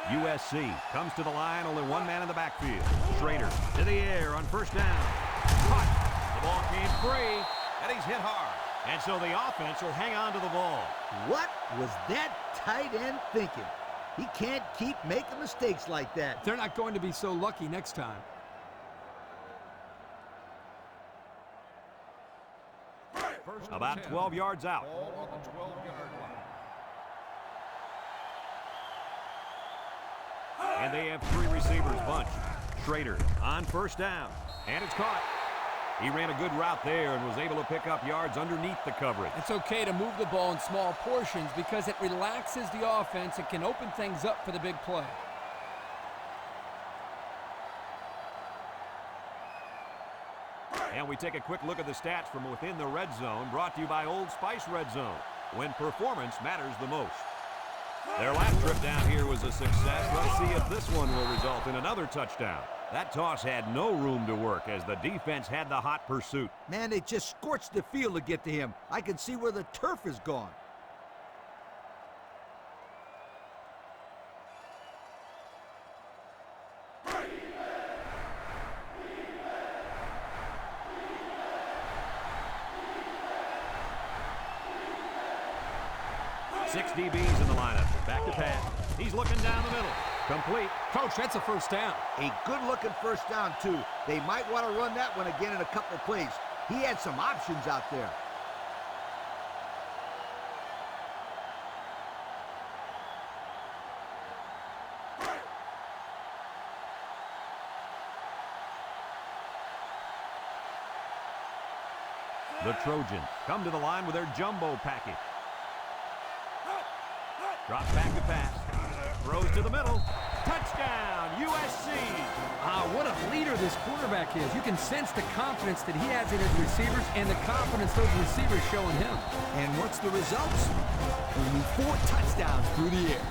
USC comes to the line, only one man in the backfield. Schrader to the air on first down. Caught. The ball came free, and he's hit hard. And so the offense will hang on to the ball. What was that tight end thinking? He can't keep making mistakes like that. They're not going to be so lucky next time. About 12 yards out. Ball on the 12-yard line. And they have three receivers bunched. Schrader on first down. And it's caught. He ran a good route there and was able to pick up yards underneath the coverage. It's okay to move the ball in small portions because it relaxes the offense and can open things up for the big play. And we take a quick look at the stats from within the red zone, brought to you by Old Spice Red Zone, when performance matters the most. Their last trip down here was a success. Let's see if this one will result in another touchdown. That toss had no room to work as the defense had the hot pursuit. Man, they just scorched the field to get to him. I can see where the turf is gone. Six DBs in the lineup. Back to pass. He's looking down the middle. Complete. Coach, that's a first down. A good-looking first down, too. They might want to run that one again in a couple of plays. He had some options out there. The Trojans come to the line with their jumbo package. Drops back to pass. Throws to the middle. Touchdown, USC. What a leader this quarterback is. You can sense the confidence that he has in his receivers and the confidence those receivers show in him. And what's the results? Only 4 touchdowns through the air.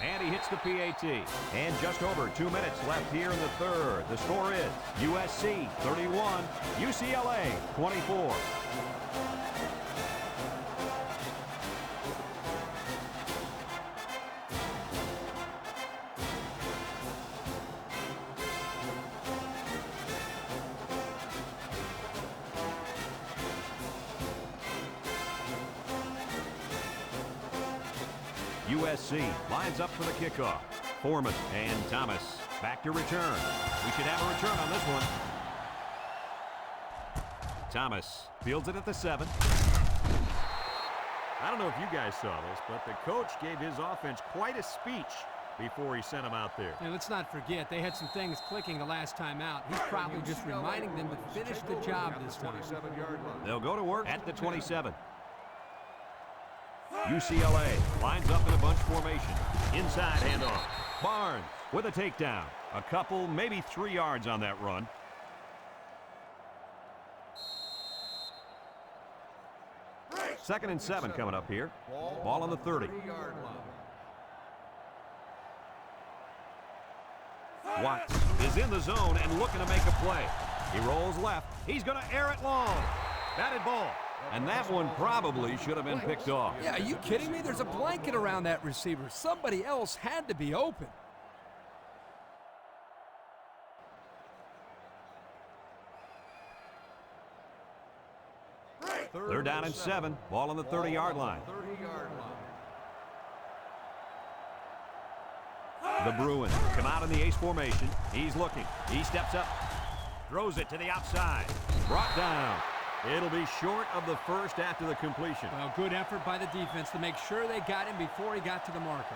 And he hits the PAT. And just over 2 minutes left here in the third. The score is USC 31, UCLA 24. USC lines up for the kickoff. Foreman and Thomas back to return. We should have a return on this one. Thomas fields it at the 7. I don't know if you guys saw this, but the coach gave his offense quite a speech before he sent them out there. And let's not forget, they had some things clicking the last time out. He's probably just reminding them to finish the job this time. They'll go to work at the 27. UCLA lines up in a bunch formation. Inside handoff. Barnes with a takedown. A couple, maybe 3 yards on that run. Second and 7 coming up here. Ball on the 30. Watts is in the zone and looking to make a play. He rolls left. He's going to air it long. Batted ball. And that one probably should have been picked off. Yeah, are you kidding me? There's a blanket around that receiver. Somebody else had to be open. They're down in 7. Ball on the 30-yard line. The Bruins come out in the ace formation. He's looking. He steps up. Throws it to the outside. Brought down. It'll be short of the first after the completion. Well, good effort by the defense to make sure they got him before he got to the marker.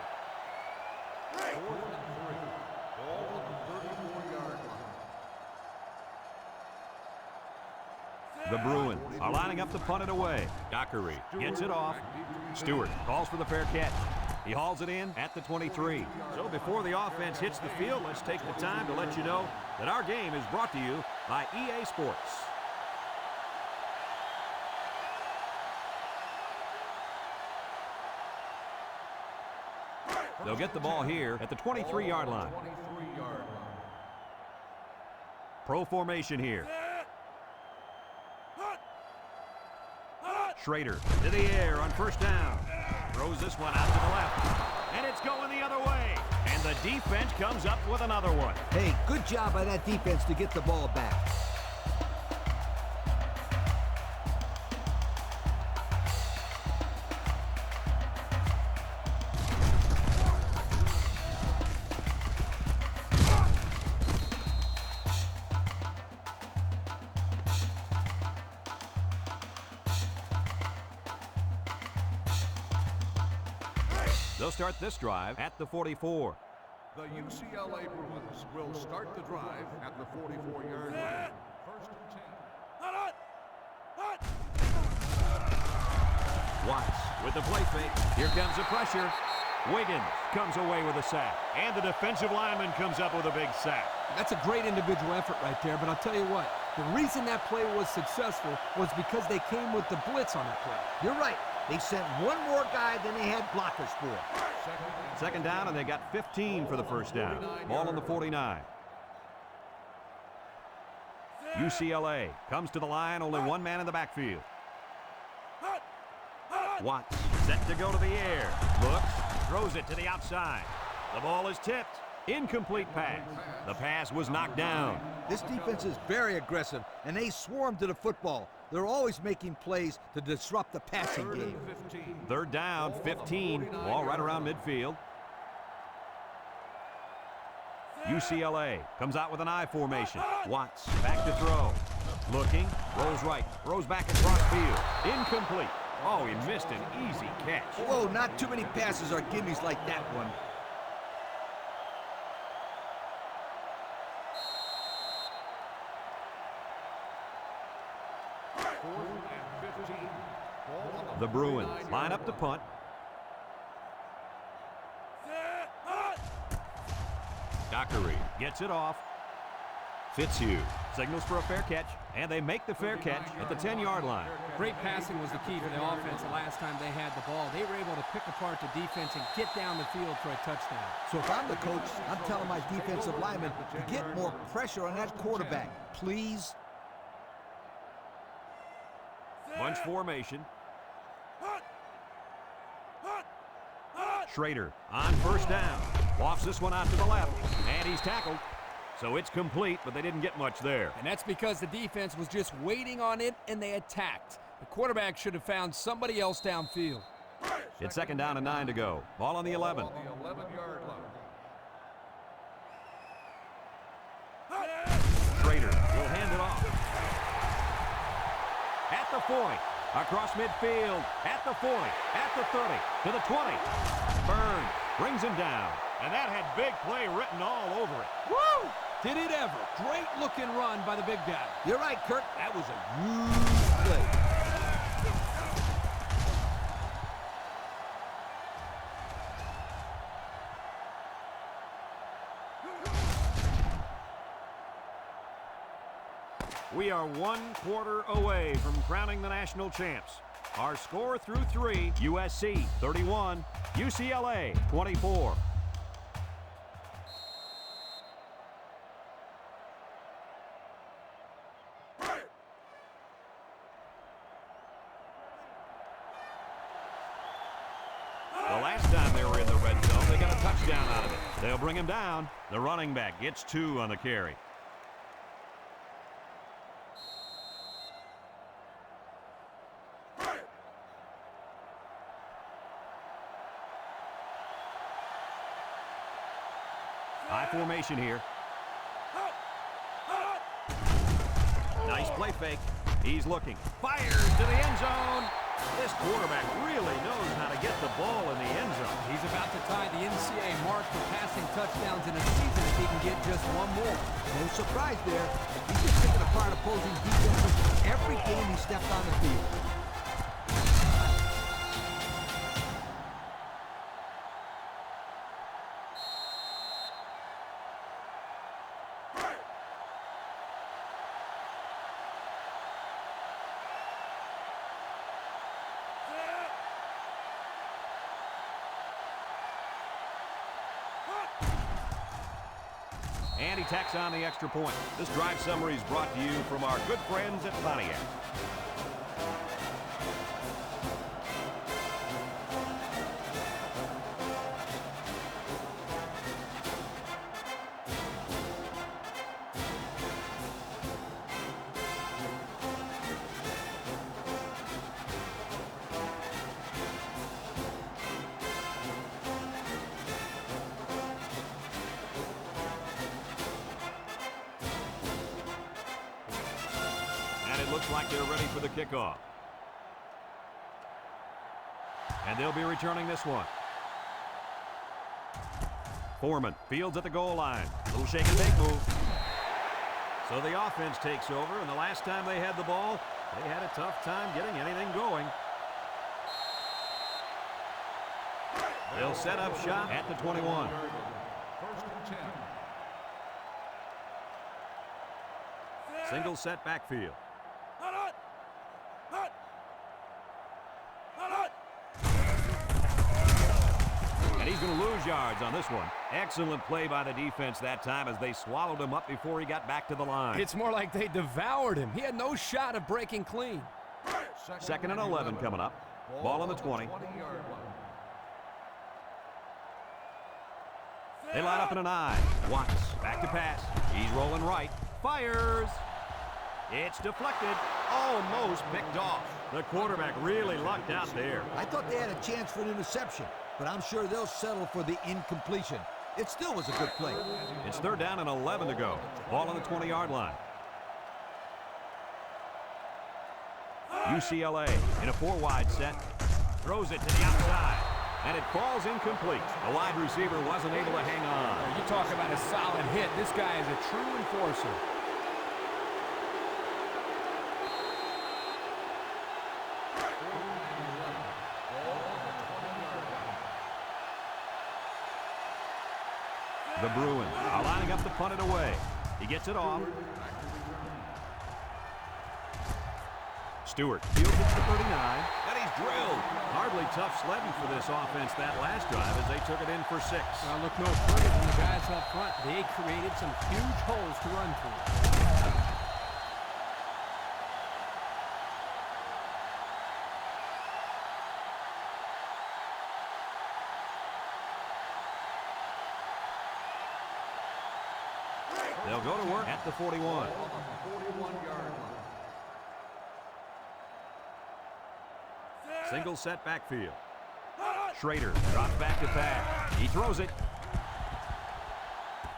The Bruins are lining up to punt it away. Dockery gets it off. Stewart calls for the fair catch. He hauls it in at the 23. So before the offense hits the field, let's take the time to let you know that our game is brought to you by EA Sports. They'll get the ball here at the 23-yard line. 23-yard line. Pro formation here. Schrader to the air on first down. Throws this one out to the left. And it's going the other way. And the defense comes up with another one. Hey, good job by that defense to get the ball back. They'll start this drive at the 44. The UCLA Bruins will start the drive at the 44-yard line. First and 10. Watts with the play fake. Here comes the pressure. Wiggins comes away with a sack. And the defensive lineman comes up with a big sack. That's a great individual effort right there, but I'll tell you what, the reason that play was successful was because they came with the blitz on that play. You're right. They sent one more guy than they had blockers for. Second down, and they got 15 for the first down. Ball on the 49. UCLA comes to the line, only one man in the backfield. Watts set to go to the air. Looks, throws it to the outside. The ball is tipped. Incomplete pass. The pass was knocked down. This defense is very aggressive, and they swarm to the football. They're always making plays to disrupt the passing game. Third down, 15. Ball right around midfield. UCLA comes out with an I formation. Watts back to throw. Looking, rolls right, throws back across field. Incomplete. Oh, he missed an easy catch. Whoa, not too many passes are gimmies like that one. The Bruins line up to punt. Dockery gets it off. Fitzhugh signals for a fair catch, and they make the fair catch at the 10-yard line. Great passing was the key for the offense the last time they had the ball. They were able to pick apart the defense and get down the field for a touchdown. So if I'm the coach, I'm telling my defensive linemen to get more pressure on that quarterback, please. Bunch formation. Schrader on first down. Lofts this one out to the left, and he's tackled. So it's complete, but they didn't get much there. And that's because the defense was just waiting on it, and they attacked. The quarterback should have found somebody else downfield. It's second down and 9 to go. Ball on the 11. On the 11-yard line. Schrader will hand it off. At the 40. Across midfield. At the 40. At the 30. To the 20. Burns brings him down. And that had big play written all over it. Woo! Did it ever. Great looking run by the big guy. You're right, Kirk. That was a huge play. We are 1 quarter away from crowning the national champs. Our score through 3, USC 31, UCLA 24. The last time they were in the red zone, they got a touchdown out of it. They'll bring him down. The running back gets 2 on the carry. High formation here. Nice play fake. He's looking. Fires to the end zone. This quarterback really knows how to get the ball in the end zone. He's about to tie the NCAA mark for passing touchdowns in a season if he can get just one more. No surprise there. He's just picking apart opposing defenses every game he stepped on the field. And he tacks on the extra point. This drive summary is brought to you from our good friends at Pontiac. Looks like they're ready for the kickoff. And they'll be returning this one. Foreman fields at the goal line. Little shake and bake move. So the offense takes over, and the last time they had the ball, they had a tough time getting anything going. They'll set up shop at the 21. First and 10. Single set backfield. And he's going to lose yards on this one. Excellent play by the defense that time as they swallowed him up before he got back to the line. It's more like they devoured him. He had no shot of breaking clean. Second and 11 coming up. Ball on the 20. They line up in an I. Watts back to pass. He's rolling right. Fires. It's deflected. Almost picked off. The quarterback really lucked out there. I thought they had a chance for an interception, but I'm sure they'll settle for the incompletion. It still was a good play. It's third down and 11 to go. Ball on the 20-yard line. UCLA in a 4-wide set. Throws it to the outside. And it falls incomplete. The wide receiver wasn't able to hang on. You talk about a solid hit. This guy is a true enforcer. The Bruins are lining up to punt it away. He gets it off. Stewart fields it to 39, and he's drilled. Hardly tough sledding for this offense that last drive as they took it in for 6. Well, look no further than the guys up front. They created some huge holes to run through. They'll go to work at the 41. 41-yard line. Single set backfield. Schrader drops back to pass. He throws it.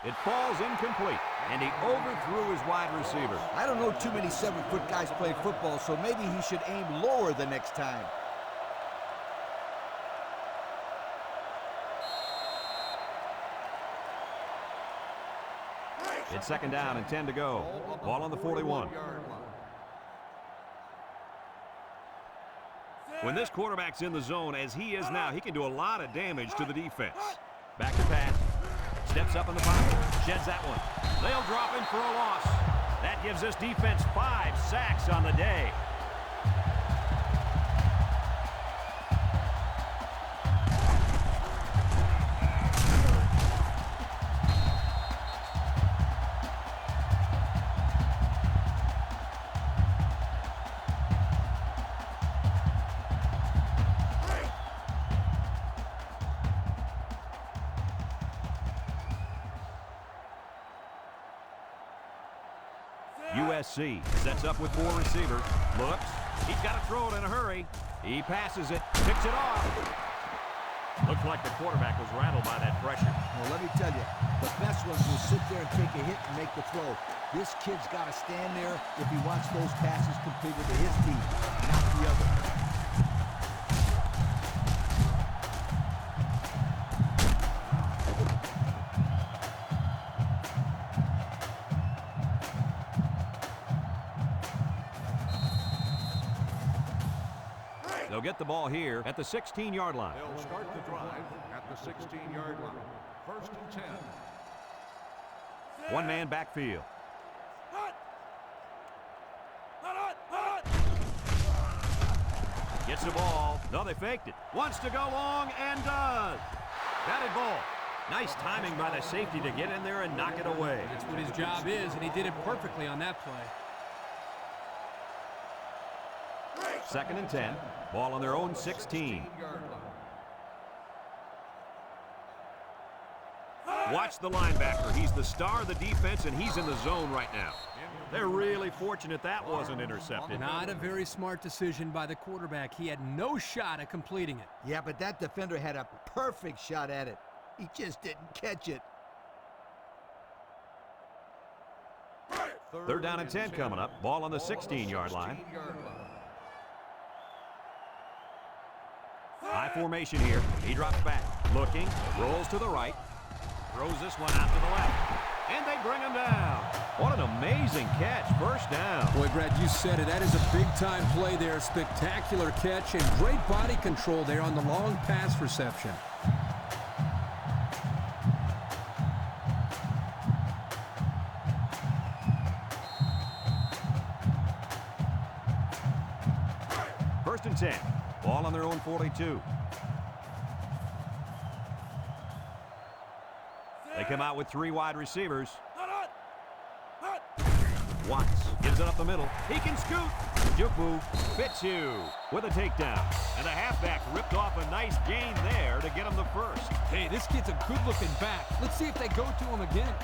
It falls incomplete, and he overthrew his wide receiver. I don't know too many 7-foot guys play football, so maybe he should aim lower the next time. It's second down and 10 to go. Ball on the 41. When this quarterback's in the zone, as he is now, he can do a lot of damage to the defense. Back to pass. Steps up in the pocket. Sheds that one. They'll drop him for a loss. That gives this defense 5 sacks on the day. USC sets up with 4 receivers. Looks. He's got to throw it in a hurry. He passes it. Picks it off. Looks like the quarterback was rattled by that pressure. Well, let me tell you, the best ones will sit there and take a hit and make the throw. This kid's got to stand there if he wants those passes completed to his team, not the other. They'll get the ball here at the 16-yard line. They'll start the drive at the 16-yard line. First and 10. One-man backfield. Gets the ball. No, they faked it. Wants to go long and does. Batted ball. Nice timing by the safety to get in there and knock it away. That's what his job is, and he did it perfectly on that play. 2nd and 10. Ball on their own 16. Watch the linebacker. He's the star of the defense, and he's in the zone right now. They're really fortunate that wasn't intercepted. Not a very smart decision by the quarterback. He had no shot at completing it. Yeah, but that defender had a perfect shot at it. He just didn't catch it. 3rd down and 10 coming up. Ball on the 16-yard line. High formation here. He drops back. Looking. Rolls to the right. Throws this one out to the left. And they bring him down. What an amazing catch. 1st down. Boy, Brad, you said it. That is a big-time play there. Spectacular catch and great body control there on the long pass reception. First and 10. Ball on their own 42. They come out with 3 wide receivers. Watts gives it up the middle. He can scoot. Juku fits you with a takedown. And the halfback ripped off a nice gain there to get him the first. Hey, this kid's a good-looking back. Let's see if they go to him again.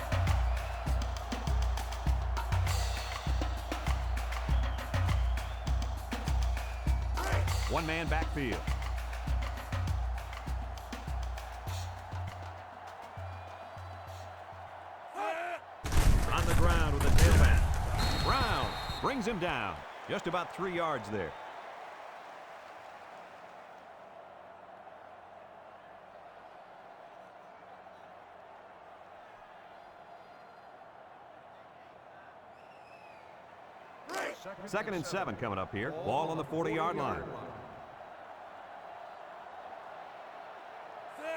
One-man backfield. On the ground with a tailback. Brown brings him down. Just about 3 yards there. Second and 7 coming up here. Ball on the 40-yard line.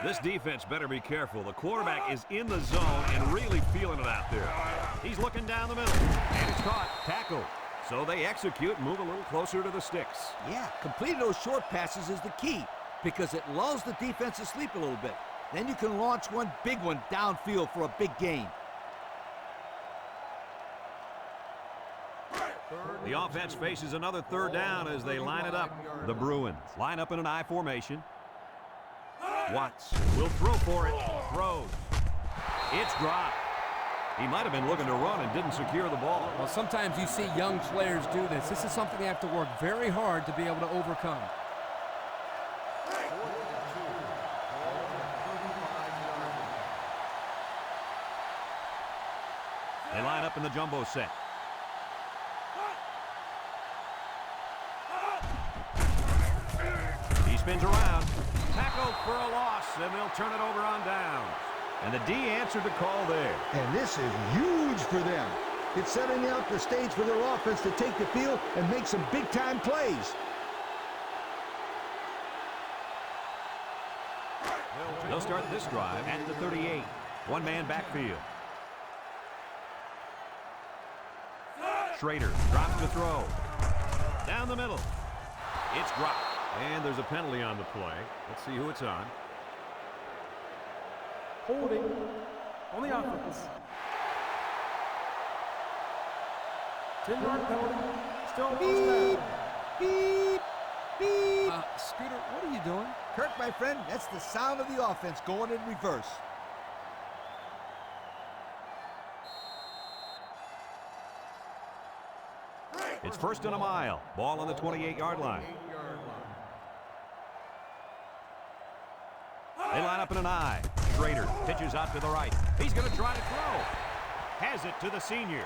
This defense better be careful. The quarterback is in the zone and really feeling it out there. He's looking down the middle. And it's caught. Tackle. So they execute and move a little closer to the sticks. Yeah, completing those short passes is the key because it lulls the defense to sleep a little bit. Then you can launch one big one downfield for a big gain. The offense faces another 3rd down as they line it up. The Bruins line up in an I formation. Watts will throw for it. Throws. It's dropped. He might have been looking to run and didn't secure the ball. Well, sometimes you see young players do this. This is something they have to work very hard to be able to overcome. They line up in the jumbo set. He spins around. Tackled for a loss, and they'll turn it over on down. And the D answered the call there. And this is huge for them. It's setting out the stage for their offense to take the field and make some big-time plays. They'll start this drive at the 38. One-man backfield. Schrader drops the throw. Down the middle. It's dropped. And there's a penalty on the play. Let's see who it's on. Holding on the offense. 10-yard penalty. Still beep, Beep, beep. Scooter, what are you doing? Kirk, my friend, that's the sound of the offense going in reverse. It's 1st and a mile. Ball on the 28-yard line. They line up in an I. Schrader pitches out to the right. He's going to try to throw. Has it to the senior.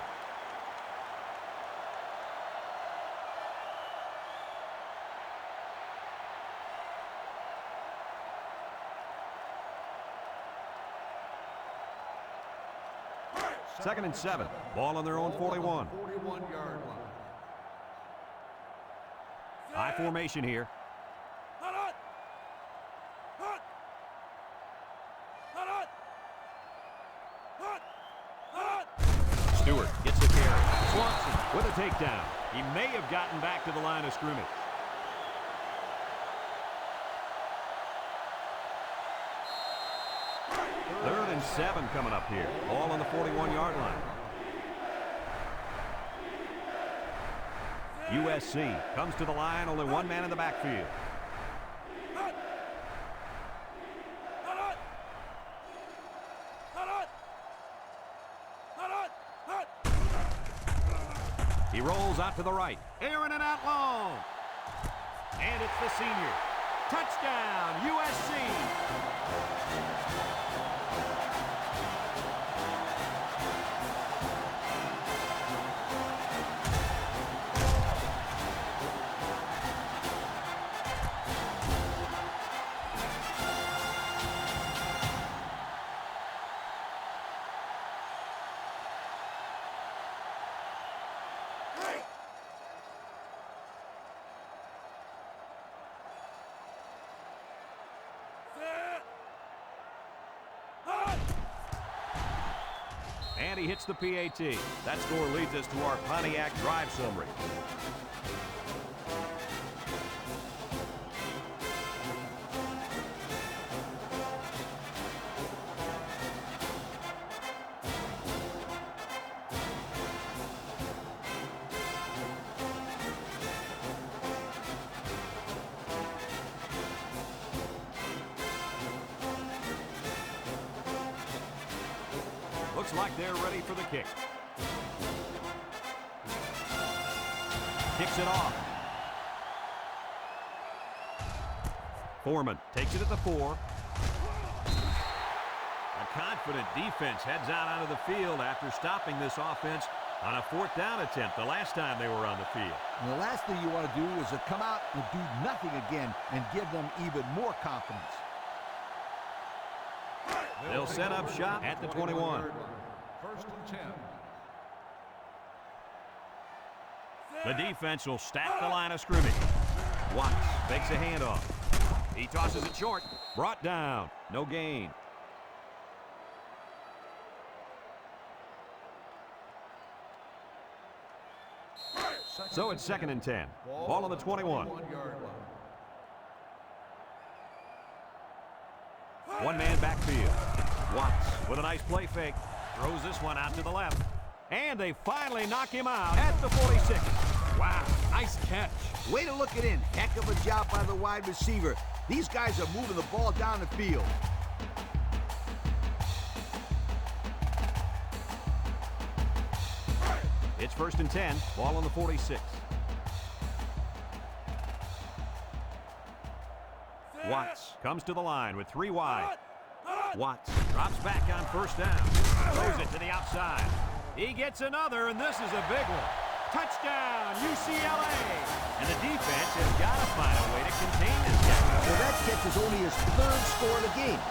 Second and 7. Ball on their own 41. 41-yard line. High formation here. Stewart gets the carry. Swanson with a takedown. He may have gotten back to the line of scrimmage. 7 coming up here. Ball on the 41-yard line. USC comes to the line, only one man in the backfield. He rolls out to the right. Aaron and out long. And it's the senior. Touchdown, USC. And he hits the PAT. That score leads us to our Pontiac drive summary. Looks like they're ready for the kick. Kicks it off. Foreman takes it at the 4. A confident defense heads out onto the field after stopping this offense on a 4th down attempt the last time they were on the field. And the last thing you want to do is to come out and do nothing again and give them even more confidence. They'll set up shop at the 21. 1st and 10. The defense will stack the line of scrimmage. Watts fakes a handoff. He tosses it short. Brought down. No gain. So it's 2nd and 10. Ball on the 21. One man backfield. Watts with a nice play fake. Throws this one out to the left. And they finally knock him out at the 46. Wow, nice catch. Way to look it in. Heck of a job by the wide receiver. These guys are moving the ball down the field. It's 1st and 10. Ball on the 46. Watts comes to the line with 3 wide. Watts drops back on 1st down. Throws it to the outside. He gets another, and this is a big one. Touchdown, UCLA! And the defense has got to find a way to contain this guy. Well, that catch is only his 3rd score of the game.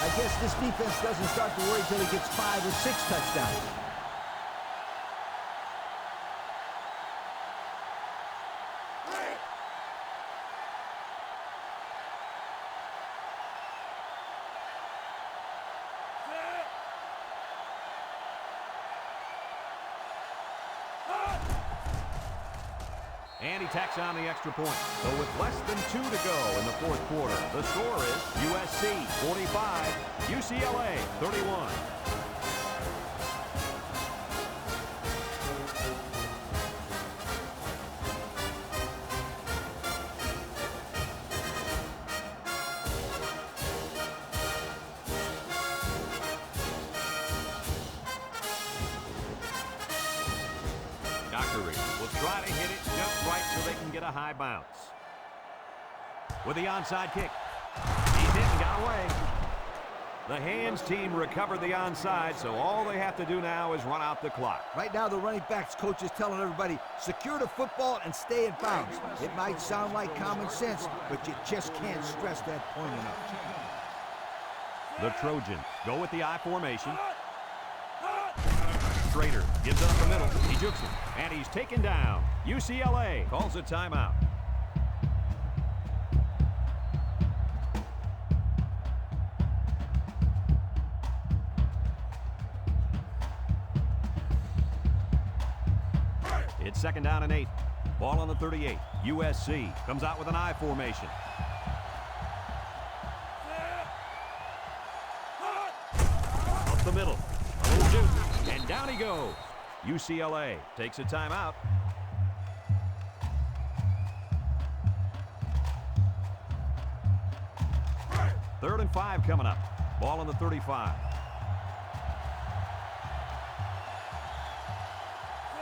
I guess this defense doesn't start to worry until he gets 5 or 6 touchdowns. And he tacks on the extra point. So with less than 2 to go in the 4th quarter, the score is USC 45, UCLA 31. Will try to hit it just right so they can get a high bounce. With the onside kick. He's in and got away. The hands team recovered the onside, so all they have to do now is run out the clock. Right now, the running backs coach is telling everybody, secure the football and stay in bounds. It might sound like common sense, but you just can't stress that point enough. The Trojans go with the I formation. Schrader gives it up the middle. He jukes it, and he's taken down. UCLA calls a timeout. It's 2nd down and 8. Ball on the 38. USC comes out with an I formation. Down he goes. UCLA takes a timeout. Third and 5 coming up. Ball on the 35.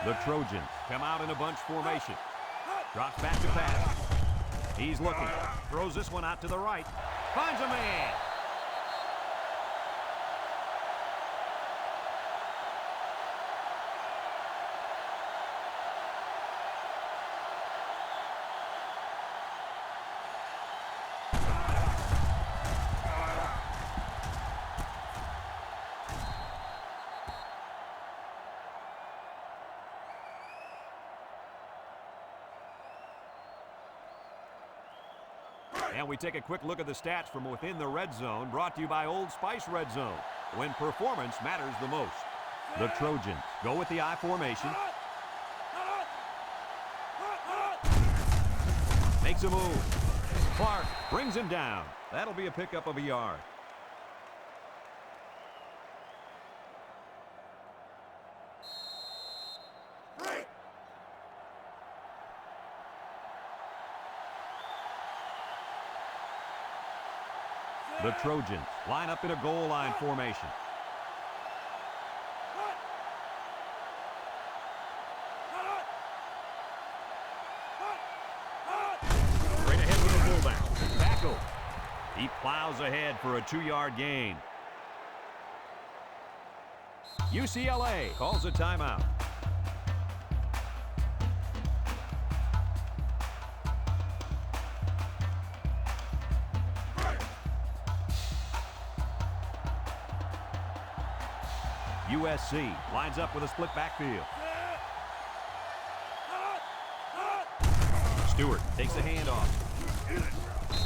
The Trojans come out in a bunch formation. Drops back to pass. He's looking. Throws this one out to the right. Finds a man. And we take a quick look at the stats from within the red zone, brought to you by Old Spice Red Zone, when performance matters the most. The Trojans go with the I formation. Makes a move. Clark brings him down. That'll be a pickup of a yard. The Trojans line up in a goal line formation. Straight ahead with the fullback. Tackle. He plows ahead for a 2-yard gain. UCLA calls a timeout. USC lines up with a split backfield. Stewart takes a handoff.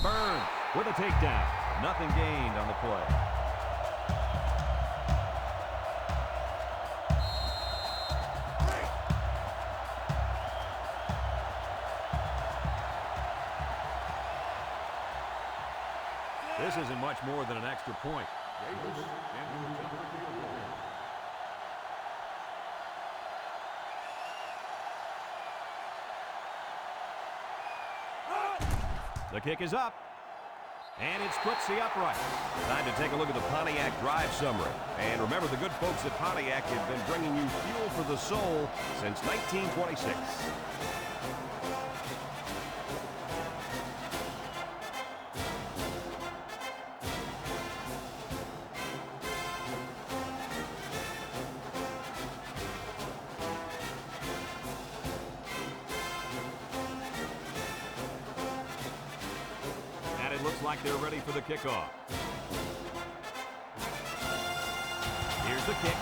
Burns with a takedown. Nothing gained on the play. This isn't much more than an extra point. The kick is up, and it splits the upright. Time to take a look at the Pontiac drive summary. And remember, the good folks at Pontiac have been bringing you fuel for the soul since 1926. Looks like they're ready for the kickoff. Here's the kick.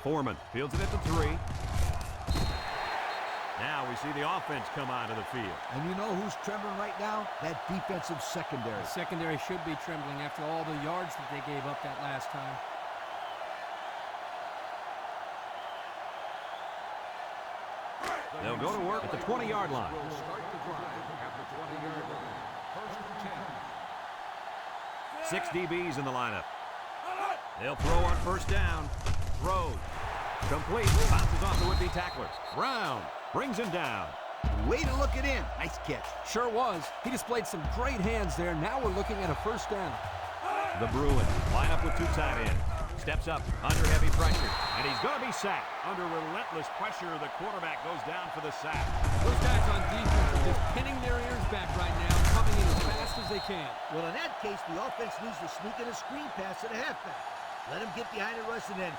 Foreman fields it at the 3. Now we see the offense come onto the field. And you know who's trembling right now? That defensive secondary. The secondary should be trembling after all the yards that they gave up that last time. They'll go to work at the 20-yard line. Will start the drive at the 20-yard line. First and 10. 6 DBs in the lineup. They'll throw on first down. Throws. Complete. Bounces off the would-be tacklers. Brown brings him down. Way to look it in. Nice catch. Sure was. He displayed some great hands there. Now we're looking at a first down. The Bruins line up with 2 tight ends. Steps up under heavy pressure, and he's going to be sacked. Under relentless pressure, the quarterback goes down for the sack. Those guys on defense are just pinning their ears back right now, coming in as fast as they can. Well, in that case, the offense needs to sneak in a screen pass to the halfback. Let him get behind the rush and then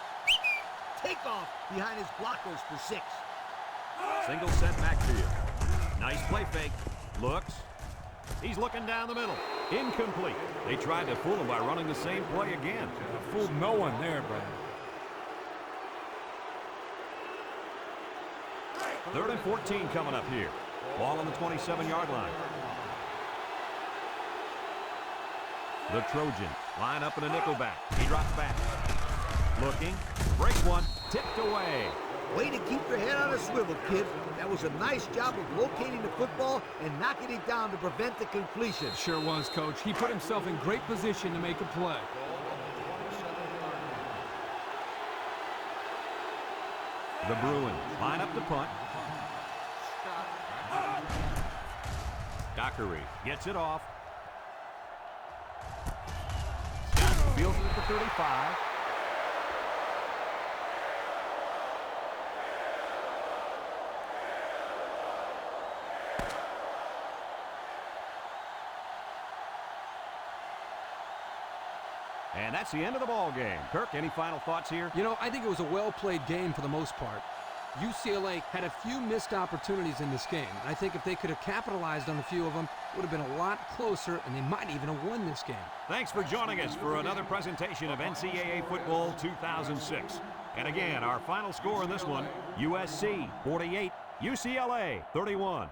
take off behind his blockers for 6. Single set backfield. Nice play fake. Looks. He's looking down the middle. Incomplete. They tried to fool him by running the same play again. Fooled no one there, Brad. 3rd and 14 coming up here. Ball on the 27-yard line. The Trojans line up in a nickelback. He drops back. Looking. Breaks one. Tipped away. Way to keep your head on a swivel, kid. That was a nice job of locating the football and knocking it down to prevent the completion. Sure was, Coach. He put himself in great position to make a play. The Bruins line up to punt. Dockery gets it off. Scott fields it at the 35. And that's the end of the ball game. Kirk, any final thoughts here? You know, I think it was a well-played game for the most part. UCLA had a few missed opportunities in this game. I think if they could have capitalized on a few of them, it would have been a lot closer, and they might even have won this game. Thanks for joining us for another presentation of NCAA Football 2006. And again, our final score in this one, USC 48, UCLA 31.